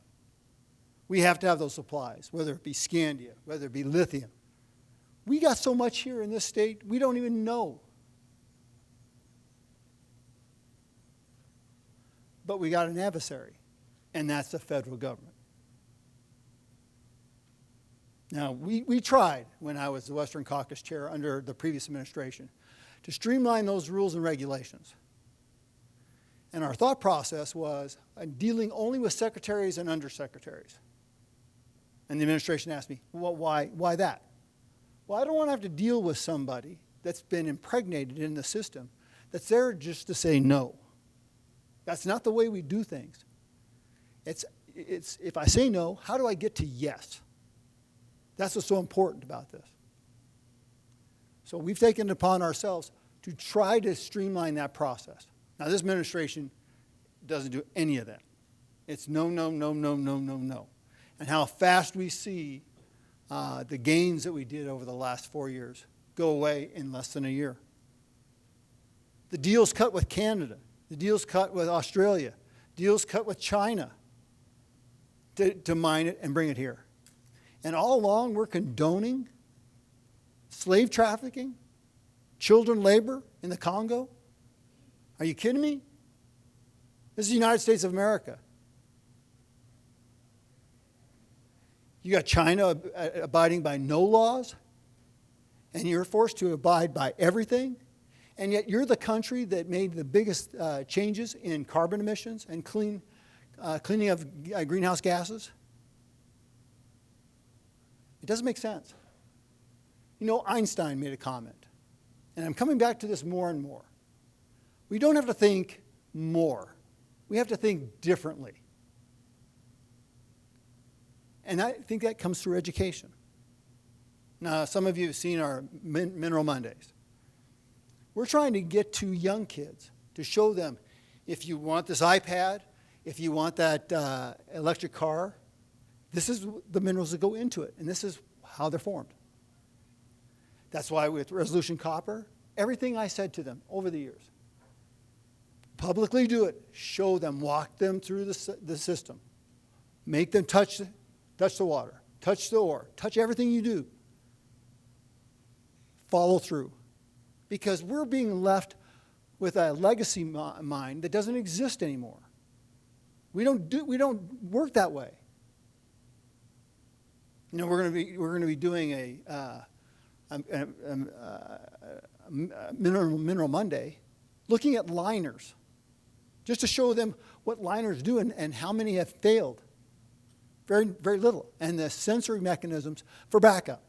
We have to have those supplies, whether it be scandia, whether it be lithium. We got so much here in this state, we don't even know. But we got an adversary, and that's the federal government. Now, we tried, when I was the Western Caucus chair under the previous administration, to streamline those rules and regulations. And our thought process was dealing only with secretaries and undersecretaries. And the administration asked me, well, why that? Well, I don't want to have to deal with somebody that's been impregnated in the system that's there just to say no. That's not the way we do things. It's if I say no, how do I get to yes? That's what's so important about this. So we've taken it upon ourselves to try to streamline that process. Now, this administration doesn't do any of that. It's no, no, no, no, no, no, no. And how fast we see the gains that we did over the last 4 years go away in less than a year. The deals cut with Canada. The deals cut with Australia. Deals cut with China to mine it and bring it here. And all along, we're condoning slave trafficking, children labor in the Congo. Are you kidding me? This is the United States of America. You got China abiding by no laws, and you're forced to abide by everything, and yet you're the country that made the biggest changes in carbon emissions and cleaning of greenhouse gases. It doesn't make sense. You know, Einstein made a comment, and I'm coming back to this more and more. We don't have to think more. We have to think differently. And I think that comes through education. Now, some of you have seen our Mineral Mondays. We're trying to get to young kids to show them, if you want this iPad, if you want that electric car, this is the minerals that go into it, and this is how they're formed. That's why with Resolution Copper, everything I said to them over the years, publicly do it, show them, walk them through the system, make them touch the water, touch the ore, touch everything you do. Follow through. Because we're being left with a legacy mine that doesn't exist anymore. We don't work that way. You know, we're going to be doing a Mineral Monday, looking at liners, just to show them what liners do and how many have failed. Very, very little. And the sensory mechanisms for backup.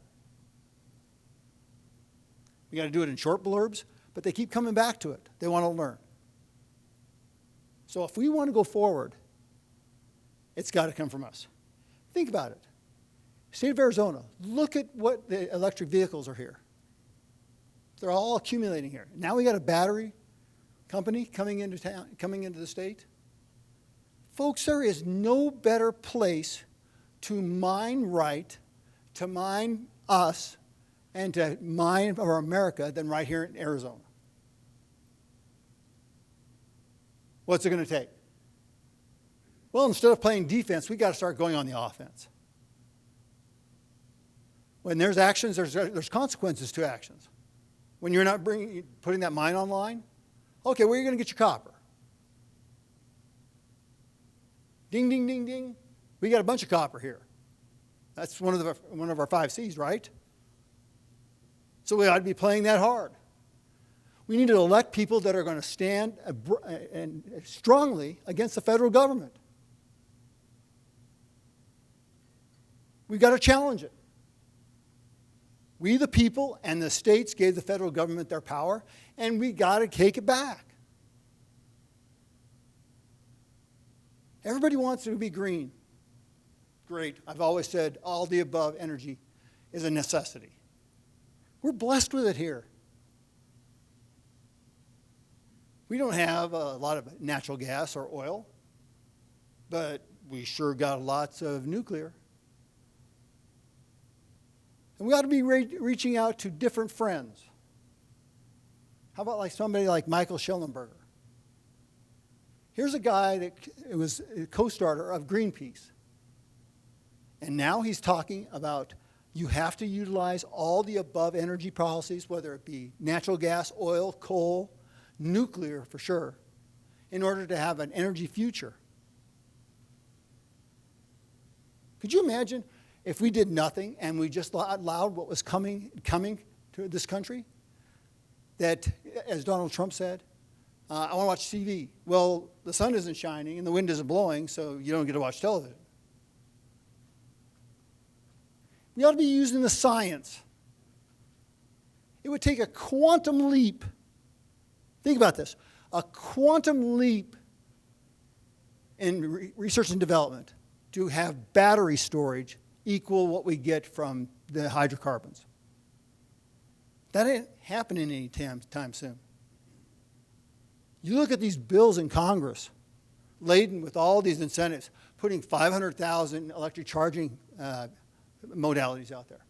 We got to do it in short blurbs, but they keep coming back to it. They want to learn. So if we want to go forward, it's got to come from us. Think about it. State of Arizona, look at what the electric vehicles are here. They're all accumulating here. Now we got a battery company coming into town, coming into the state. Folks, there is no better place to mine right, to mine us, and to mine our America than right here in Arizona. What's it going to take? Well, instead of playing defense, we got to start going on the offense. When there's actions, there's consequences to actions. When you're not putting that mine online, okay, where are you going to get your copper? Ding, ding, ding, ding. We got a bunch of copper here. That's one of our 5 C's, right? So we ought to be playing that hard. We need to elect people that are going to stand strongly against the federal government. We've got to challenge it. We, the people, and the states gave the federal government their power, and we got to take it back. Everybody wants to be green. Great. I've always said all the above energy is a necessity. We're blessed with it here. We don't have a lot of natural gas or oil, but we sure got lots of nuclear. And we ought to be reaching out to different friends. How about like somebody like Michael Schellenberger? Here's a guy that was a co-starter of Greenpeace. And now he's talking about you have to utilize all the above energy policies, whether it be natural gas, oil, coal, nuclear for sure, in order to have an energy future. Could you imagine if we did nothing and we just allowed what was coming to this country? That, as Donald Trump said, I want to watch TV. Well, the sun isn't shining and the wind isn't blowing, so you don't get to watch television. We ought to be using the science. It would take a quantum leap. Think about this. A quantum leap in research and development to have battery storage equal what we get from the hydrocarbons. That ain't happening any time soon. You look at these bills in Congress, laden with all these incentives, putting 500,000 electric charging modalities out there.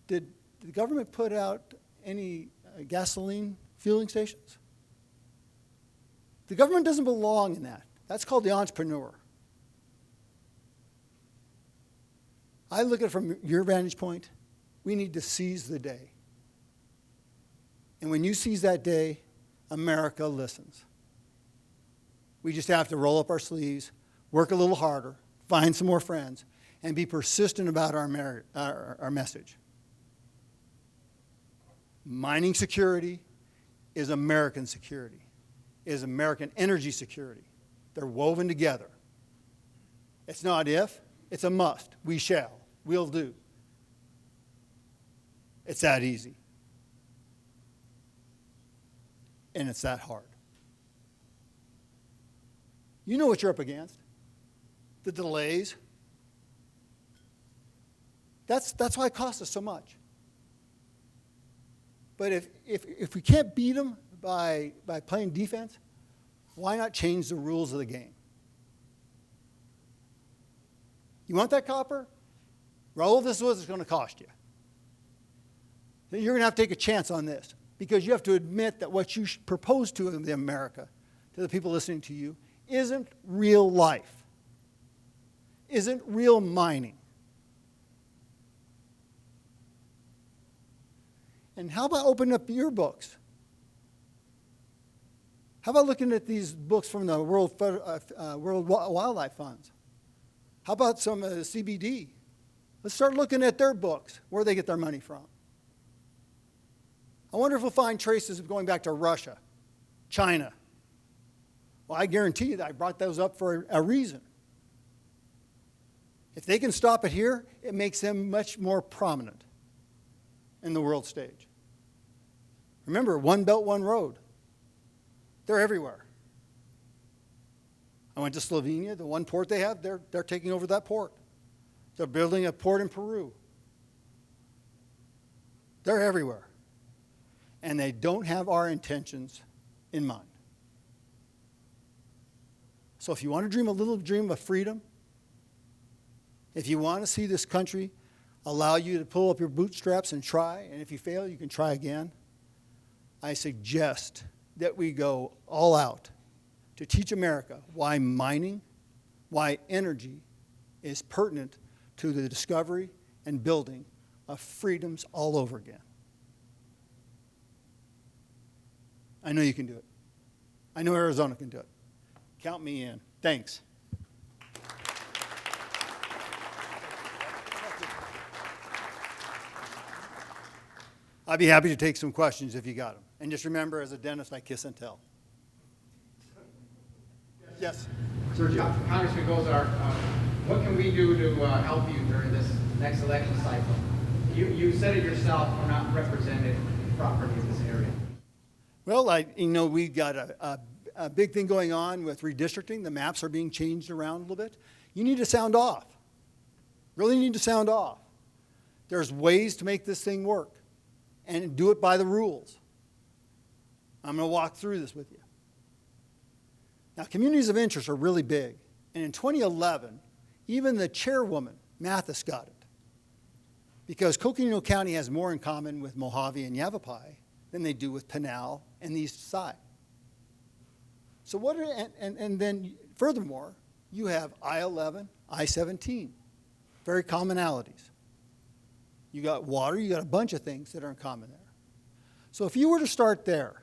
Did the government put out any gasoline fueling stations? The government doesn't belong in that. That's called the entrepreneur. I look at it from your vantage point. We need to seize the day. And when you seize that day, America listens. We just have to roll up our sleeves, work a little harder, find some more friends, and be persistent about our message. Mining security is American security, is American energy security. They're woven together. It's not if, it's a must. We shall. We'll do. It's that easy. And it's that hard. You know what you're up against. The delays. That's why it costs us so much. But if we can't beat them by playing defense, why not change the rules of the game? You want that copper? Raul, this is what it's going to cost you. You're going to have to take a chance on this because you have to admit that what you propose to the America, to the people listening to you, isn't real life, isn't real mining. And how about opening up your books? How about looking at these books from the World Wildlife Funds? How about some of the CBD? Let's start looking at their books, where they get their money from. I wonder if we'll find traces of going back to Russia, China. Well, I guarantee you that I brought those up for a reason. If they can stop it here, it makes them much more prominent in the world stage. Remember, one belt, one road. They're everywhere. I went to Slovenia. The one port they have, they're taking over that port. They're building a port in Peru. They're everywhere. And they don't have our intentions in mind. So if you want to dream a little dream of freedom, if you want to see this country allow you to pull up your bootstraps and try, and if you fail, you can try again, I suggest that we go all out to teach America why mining, why energy is pertinent to the discovery and building of freedoms all over again. I know you can do it. I know Arizona can do it. Count me in. Thanks. I'd be happy to take some questions if you got them. And just remember, as a dentist, I kiss and tell. Yes. Sergio. Congressman Gosar, what can we do to help you during this next election cycle? You said it yourself, we're not represented properly in this area. Well, we've got a big thing going on with redistricting. The maps are being changed around a little bit. You need to sound off. Really need to sound off. There's ways to make this thing work and do it by the rules. I'm going to walk through this with you. Now, communities of interest are really big. And in 2011, even the chairwoman, Mathis, got it. Because Coconino County has more in common with Mojave and Yavapai than they do with Pinal and the east side. So and then furthermore, you have I-11, I-17, very commonalities. You got water, you got a bunch of things that are in common there. So if you were to start there,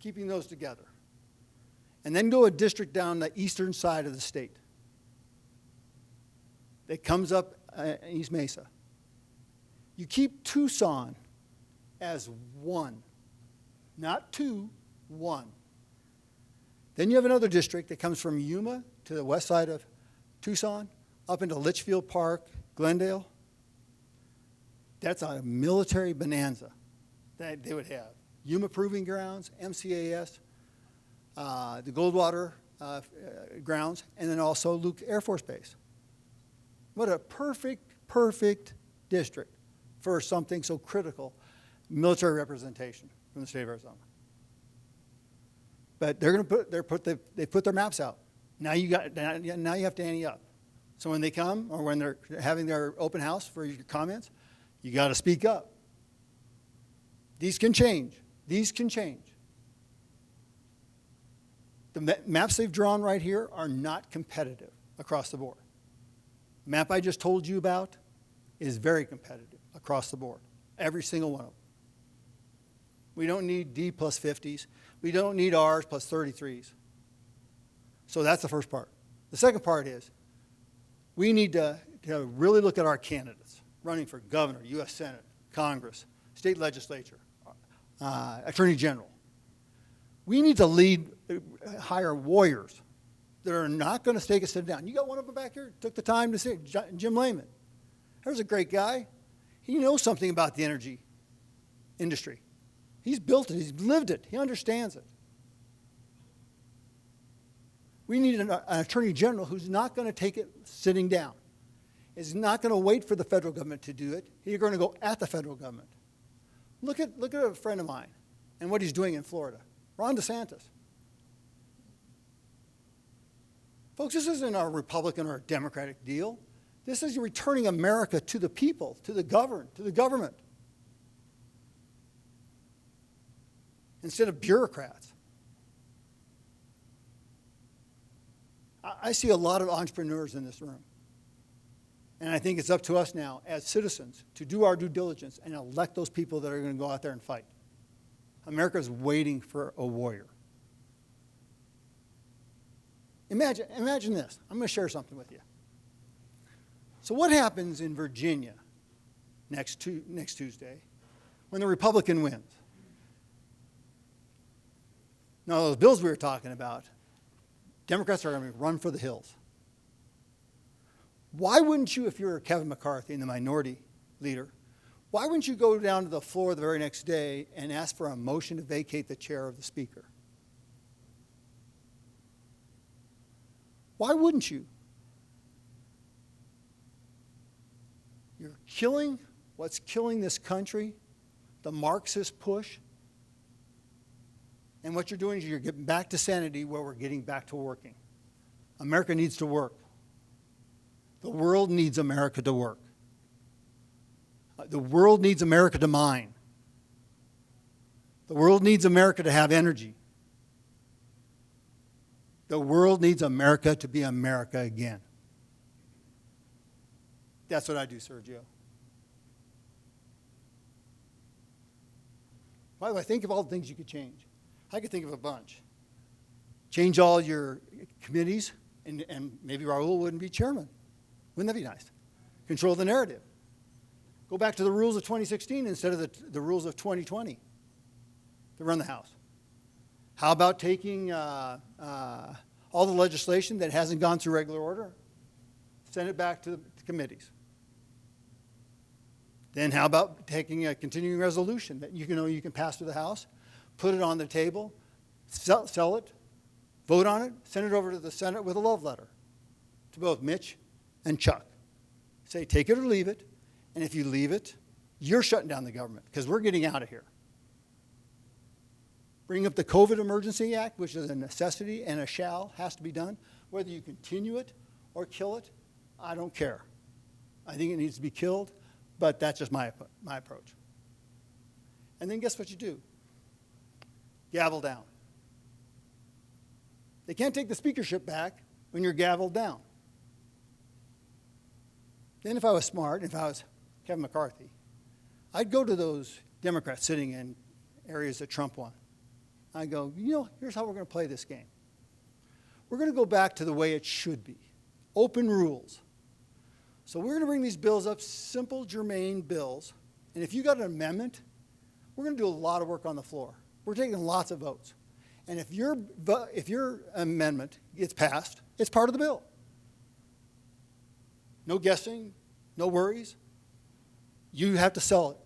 keeping those together, and then go a district down the eastern side of the state that comes up East Mesa, you keep Tucson as one, not two, one. Then you have another district that comes from Yuma to the west side of Tucson, up into Litchfield Park, Glendale. That's a military bonanza that they would have. Yuma Proving Grounds, MCAS, the Goldwater grounds, and then also Luke Air Force Base. What a perfect district for something so critical, military representation from the state of Arizona. But they're going to they put their maps out. Now you have to ante up. So when they come or when they're having their open house for your comments, you got to speak up. These can change. These can change. The maps they've drawn right here are not competitive across the board. The map I just told you about is very competitive across the board, every single one of them. We don't need D plus 50s. We don't need Rs plus 33s. So that's the first part. The second part is we need to really look at our candidates running for governor, U.S. Senate, Congress, state legislature, attorney general. We need to hire warriors that are not going to take us down. You got one of them back here, took the time to say, Jim Lehman. There's a great guy. He knows something about the energy industry. He's built it. He's lived it. He understands it. We need an attorney general who's not going to take it sitting down. Is not going to wait for the federal government to do it. He's going to go at the federal government. Look at a friend of mine and what he's doing in Florida, Ron DeSantis. Folks, this isn't a Republican or a Democratic deal. This is returning America to the people, to the government. Instead of bureaucrats. I see a lot of entrepreneurs in this room. And I think it's up to us now as citizens to do our due diligence and elect those people that are going to go out there and fight. America is waiting for a warrior. Imagine this. I'm going to share something with you. So what happens in Virginia next Tuesday when the Republican wins? Now, those bills we were talking about, Democrats are going to run for the hills. Why wouldn't you, if you're Kevin McCarthy and the minority leader, why wouldn't you go down to the floor the very next day and ask for a motion to vacate the chair of the speaker? Why wouldn't you? You're killing what's killing this country, the Marxist push. And what you're doing is you're getting back to sanity where we're getting back to working. America needs to work. The world needs America to work. The world needs America to mine. The world needs America to have energy. The world needs America to be America again. That's what I do, Sergio. Why do I think of all the things you could change? I could think of a bunch. Change all your committees, and maybe Raul wouldn't be chairman. Wouldn't that be nice? Control the narrative. Go back to the rules of 2016 instead of the rules of 2020 to run the House. How about taking all the legislation that hasn't gone through regular order, send it back to the committees? Then how about taking a continuing resolution that you can pass to the House, put it on the table, sell it, vote on it, send it over to the Senate with a love letter to both Mitch and Chuck. Say, take it or leave it, and if you leave it, you're shutting down the government because we're getting out of here. Bring up the COVID Emergency Act, which is a necessity and a shall, has to be done. Whether you continue it or kill it, I don't care. I think it needs to be killed, but that's just my approach. And then guess what you do? Gavel down. They can't take the speakership back when you're gavelled down. Then if I was smart, if I was Kevin McCarthy, I'd go to those Democrats sitting in areas that Trump won. I'd go, here's how we're going to play this game. We're going to go back to the way it should be. Open rules. So we're going to bring these bills up, simple, germane bills. And if you got an amendment, we're going to do a lot of work on the floor. We're taking lots of votes. And if your amendment gets passed, it's part of the bill. No guessing, no worries. You have to sell it.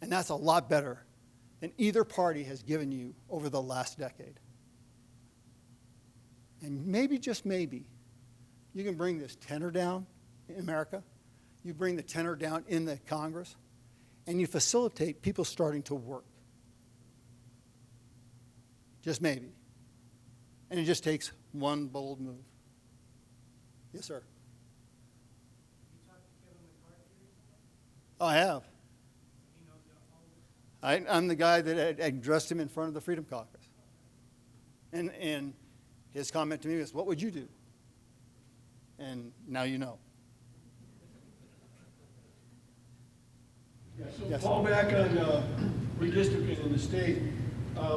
And that's a lot better than either party has given you over the last decade. And maybe, just maybe, you can bring this tenor down in America. You bring the tenor down in the Congress, and you facilitate people starting to work. Just maybe. And it just takes one bold move. Yes, sir. Oh, I have. I'm the guy that addressed him in front of the Freedom Caucus. And his comment to me was, what would you do? And now you know. Yeah, so Yes. fall back on redistricting in the state.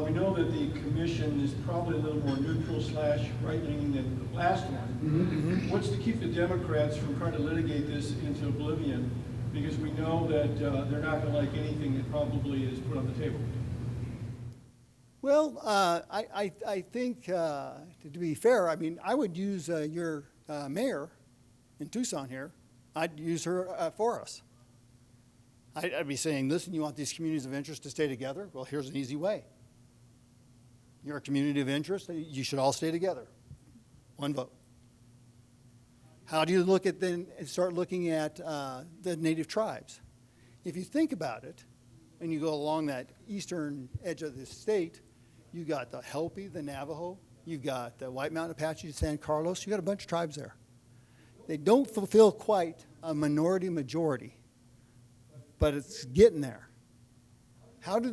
We know that the commission is probably a little more neutral / right-leaning than the last one. Mm-hmm. What's to keep the Democrats from trying to litigate this into oblivion? Because we know that they're not going to like anything that probably is put on the table. Well, I think, to be fair, I mean, I would use your mayor in Tucson here. I'd use her for us. I'd be saying, listen, you want these communities of interest to stay together? Well, here's an easy way. You're a community of interest. You should all stay together. One vote. How do you look at then start looking at the native tribes? If you think about it, and you go along that eastern edge of the state, you got the Hopi, the Navajo, you've got the White Mountain Apache, San Carlos, you got a bunch of tribes there. They don't fulfill quite a minority majority, but it's getting there. How does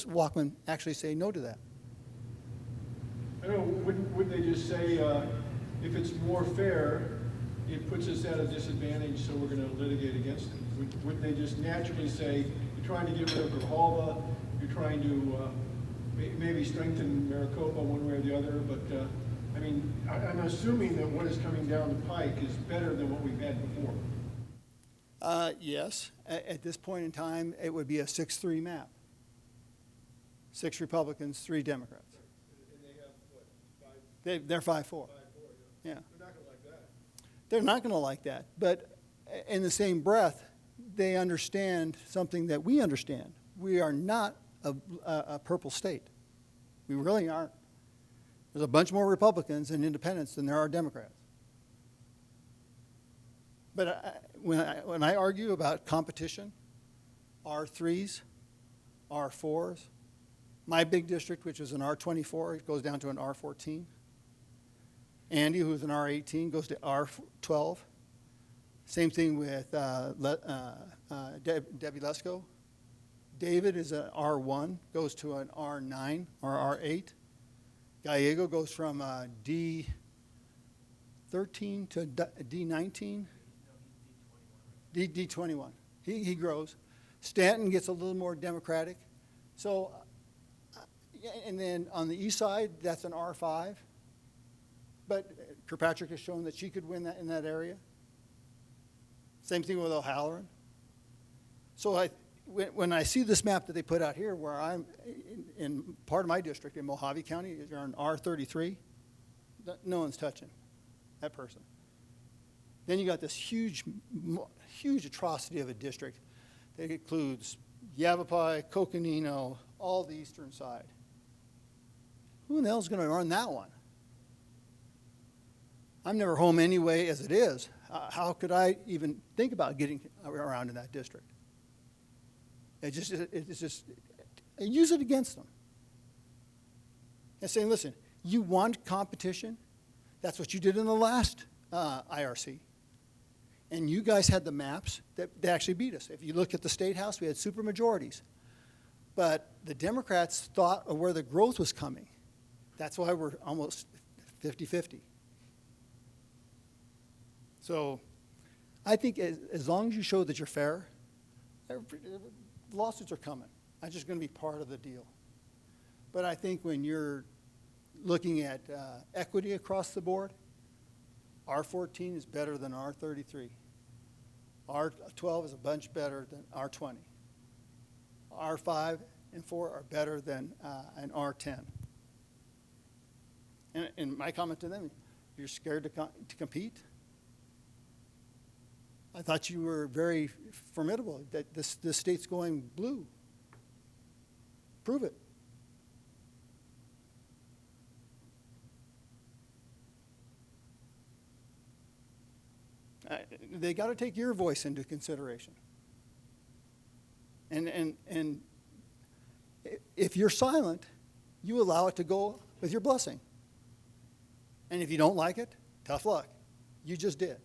Walkman actually say no to that? I don't know, wouldn't they just say, if it's more fair, it puts us at a disadvantage, so we're going to litigate against it? Wouldn't they just naturally say, you're trying to get rid of Grijalva, you're trying to maybe strengthen Maricopa one way or the other, but I mean, I'm assuming that what is coming down the pike is better than what we've had before. Yes. At this point in time, it would be a 6-3 map. 6 Republicans, 3 Democrats. And they have, what, 5? They're 5-4. 5-4, Yeah. They're not going to like that. They're not going to like that. But in the same breath, they understand something that we understand. We are not a purple state. We really aren't. There's a bunch more Republicans and independents than there are Democrats. But when I argue about competition, R3s, R4s, my big district, which is an R24, it goes down to an R14. Andy, who's an R18, goes to R12. Same thing with Debbie Lesko. David is an R1, goes to an R9 or R8. Gallego goes from D13 to D19. D21. He grows. Stanton gets a little more Democratic. So, and then on the east side, that's an R5. But Kirkpatrick has shown that she could win that in that area. Same thing with O'Halloran. So when I see this map that they put out here, where I'm in part of my district in Mojave County, you're on R33, no one's touching that person. Then you got this huge atrocity of a district that includes Yavapai, Coconino, all the eastern side. Who in the hell is going to run that one? I'm never home anyway as it is. How could I even think about getting around in that district? It's just use it against them. And saying, listen, you want competition? That's what you did in the last IRC. And you guys had the maps that actually beat us. If you look at the State House, we had supermajorities. But the Democrats thought of where the growth was coming. That's why we're almost 50-50. So I think as long as you show that you're fair, lawsuits are coming. I'm just going to be part of the deal. But I think when you're looking at equity across the board, R14 is better than R33. R12 is a bunch better than R20. R5 and 4 are better than an R10. And my comment to them, you're scared to compete? I thought you were very formidable, that this state's going blue. Prove it. They got to take your voice into consideration. And if you're silent, you allow it to go with your blessing. And if you don't like it, tough luck. You just did.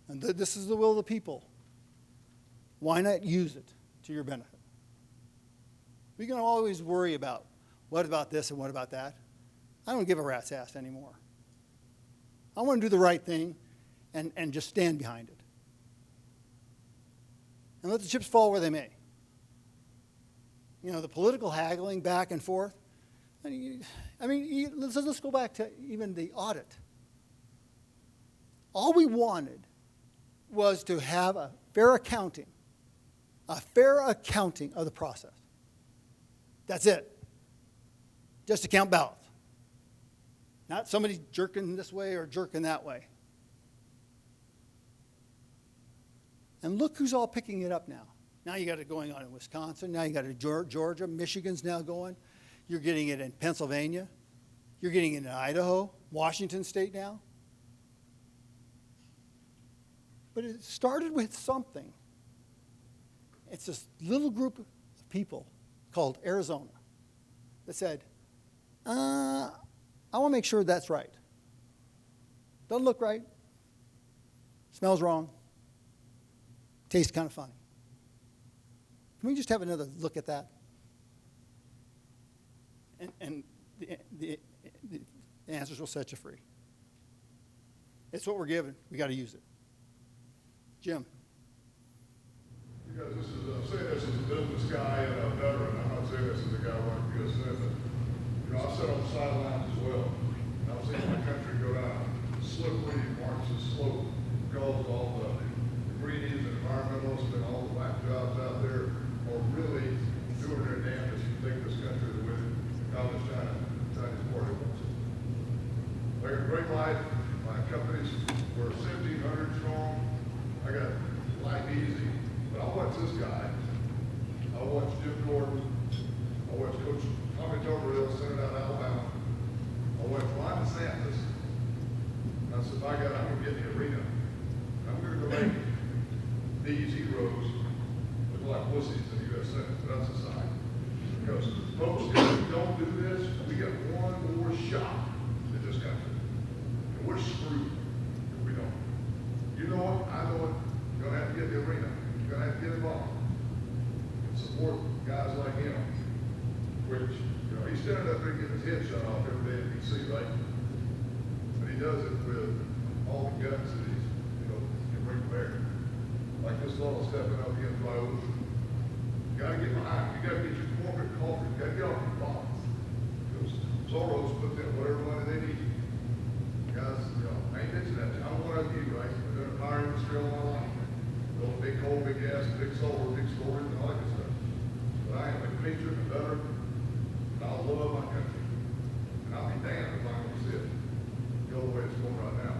And this is the will of the people. Why not use it to your benefit? We can always worry about what about this and what about that. I don't give a rat's ass anymore. I want to do the right thing and just stand behind it. And let the chips fall where they may. You know, the political haggling back and forth. I mean, let's go back to even the audit. All we wanted was to have a fair accounting of the process. That's it. Just to count ballots. Not somebody jerking this way or jerking that way. And look who's all picking it up now. Now you got it going on in Wisconsin. Now you got it in Georgia. Michigan's now going. You're getting it in Pennsylvania. You're getting it in Idaho. Washington State now. But it started with something. It's this little group of people called Arizona that said, I want to make sure that's right. Doesn't look right. Smells wrong. Tastes kind of funny. Can we just have another look at that? And the answers will set you free. It's what we're given. We got to use it. Jim. Because I'm saying this as a business guy and a veteran. I'm not saying this as a guy running for U.S. Senate, but I've sat on the sidelines as well. And I've seen my country go down a slippery Marxist slope because all the greenies and environmentalists and all the black jobs out there are really doing their damnedest to take this country the way Communist Chinese Party wants it. I got a great life. My companies were 1,700 strong. I got life easy. But I watch this guy. I watch Jim Gordon. I I watched Coach Tommy Tuberville send it out of Alabama. I watched Ron DeSantis. And I said, by God, I'm going to get in the arena. I'm going to make these heroes look like pussies in the U.S. Senate. But that's aside. Because folks, if we don't do this, we got one more shot in this country. And we're screwed if we don't. You know it, I know it. You're going to have to get in the arena. You're going to have to get involved. And support guys like him. Which, you know, he's standing up there getting his head shot off every day in D.C., right? But he does it with all the guts that he's, you know, can bring to bear. Like this fellow stepping up against Lauzon. You gotta get behind. You gotta get your corporate culture. You gotta get off your bonds. Because Soros put in whatever money they need. Guys, you know, I ain't mentioning that. I'm one of you, right? I've been a power industry all my life. Built big coal, big gas, big solar, big storage, and all that good stuff. But I am a patriot, a veteran, and I love my country. And I'll be damned if I'm gonna sit the other way it's going right now.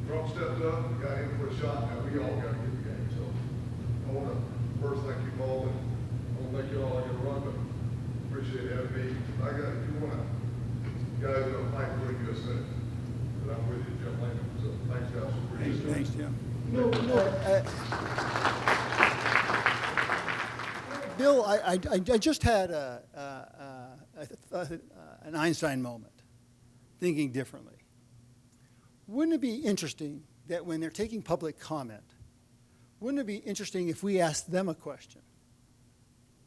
Trump stepped up, we got him for a shot. Now we all got to get the game. So I want to first thank you, Paul, and I want to thank you all. I got to run, but appreciate having me. If you want to, guys, fight for the U.S. Senate, but I'm with you, Jim Lincoln. So thanks, guys. Appreciate it. Thanks, Jim. Bill, I just had an Einstein moment, thinking differently. Wouldn't it be interesting that when they're taking public comment, wouldn't it be interesting if we asked them a question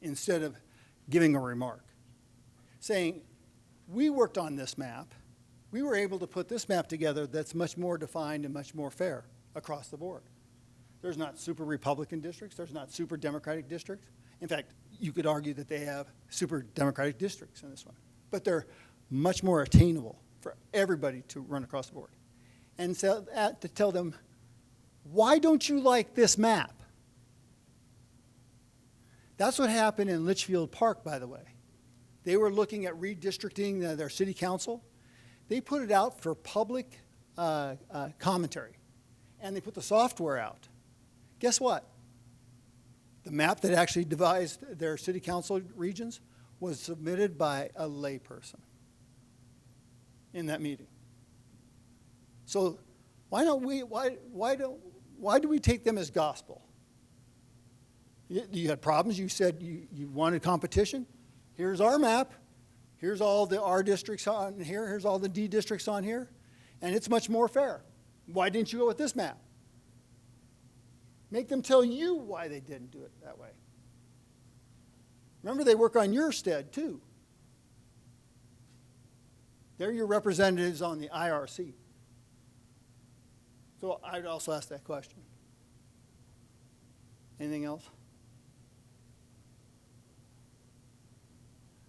instead of giving a remark? Saying, we worked on this map. We were able to put this map together that's much more defined and much more fair across the board. There's not super Republican districts. There's not super Democratic districts. In fact, you could argue that they have super Democratic districts in this one. But they're much more attainable for everybody to run across the board. And so to tell them, why don't you like this map? That's what happened in Litchfield Park, by the way. They were looking at redistricting their city council. They put it out for public commentary, and they put the software out. Guess what? The map that actually devised their city council regions was submitted by a layperson in that meeting. So why do we take them as gospel? You had problems. You said you wanted competition. Here's our map. Here's all the R districts on here. Here's all the D districts on here. And it's much more fair. Why didn't you go with this map? Make them tell you why they didn't do it that way. Remember, they work on your stead, too. They're your representatives on the IRC. So I'd also ask that question. Anything else?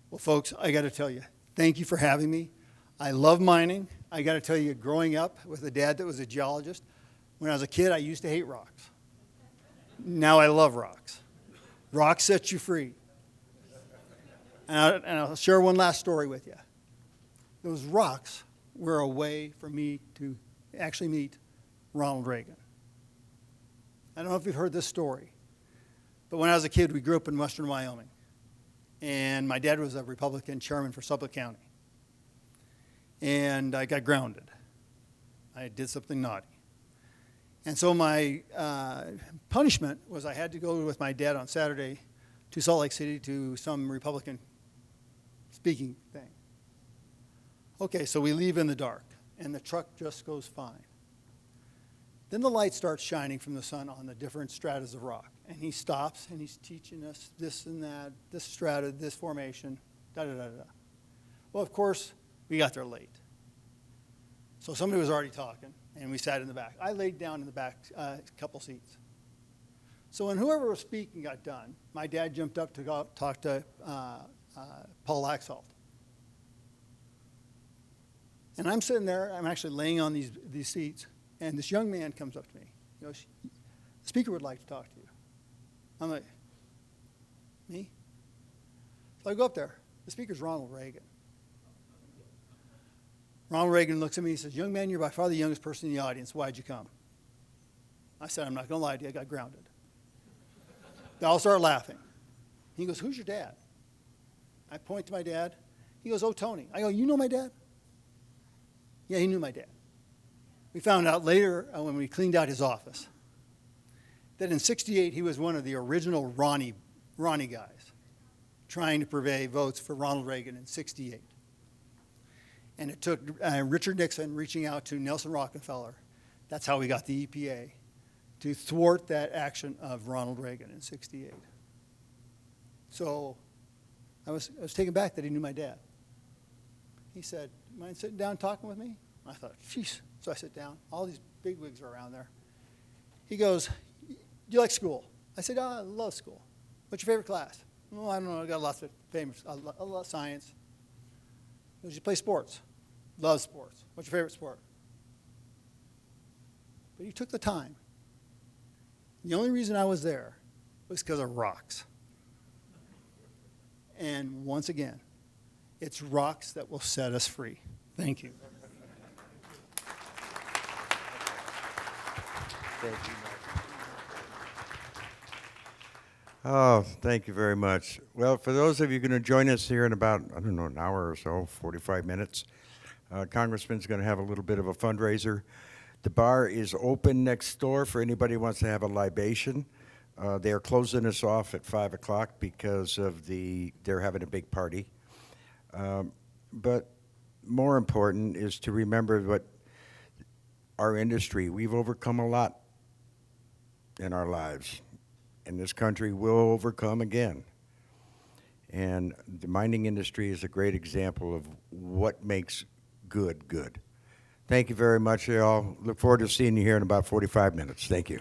Well, folks, I got to tell you, thank you for having me. I love mining. I got to tell you, growing up with a dad that was a geologist, when I was a kid, I used to hate rocks. Now I love rocks. Rocks set you free. And I'll share one last story with you. Those rocks were a way for me to actually meet Ronald Reagan. I don't know if you've heard this story, but when I was a kid, we grew up in western Wyoming. And my dad was a Republican chairman for Sublette County. And I got grounded. I did something naughty. And so my punishment was I had to go with my dad on Saturday to Salt Lake City to some Republican speaking thing. Okay, so we leave in the dark, and the truck just goes fine. Then the light starts shining from the sun on the different stratas of rock. And he stops, and he's teaching us this and that, this strata, this formation, da-da-da-da. Well, of course, we got there late. So somebody was already talking, and we sat in the back. I laid down in the back couple seats. So when whoever was speaking got done, my dad jumped up to go talk to Paul Laxalt. And I'm sitting there, I'm actually laying on these seats, and this young man comes up to me. He goes, the speaker would like to talk to you. I'm like, me? So I go up there. The speaker's Ronald Reagan. Ronald Reagan looks at me and says, young man, you're by far the youngest person in the audience. Why'd you come? I said, I'm not going to lie to you. I got grounded. They all start laughing. He goes, who's your dad? I point to my dad. He goes, "Oh, Tony." I go, "You know my dad?" Yeah, he knew my dad. We found out later when we cleaned out his office that in '68 he was one of the original Ronnie guys trying to purvey votes for Ronald Reagan in '68. And it took Richard Nixon reaching out to Nelson Rockefeller. That's how we got the EPA to thwart that action of Ronald Reagan in '68. So I was taken back that he knew my dad. He said, "Mind sitting down and talking with me?" I thought, "Jeez." So I sit down. All these bigwigs are around there. He goes, "Do you like school?" I said, "I love school." "What's your favorite class?" "Oh, I don't know. I got lots of famous. I love science." "Did you play sports?" "Love sports." "What's your favorite sport?" But he took the time. The only reason I was there was because of rocks. And once again, it's rocks that will set us free. Thank you. Thank you. Oh, thank you very much. Well, for those of you going to join us here in about, I don't know, an hour or so, 45 minutes, Congressman's going to have a little bit of a fundraiser. The bar is open next door for anybody who wants to have a libation. They are closing us off at 5 o'clock because of they're having a big party. But more important is to remember what our industry, we've overcome a lot in our lives, and this country will overcome again. And the mining industry is a great example of what makes good good. Thank you very much, y'all. Look forward to seeing you here in about 45 minutes. Thank you.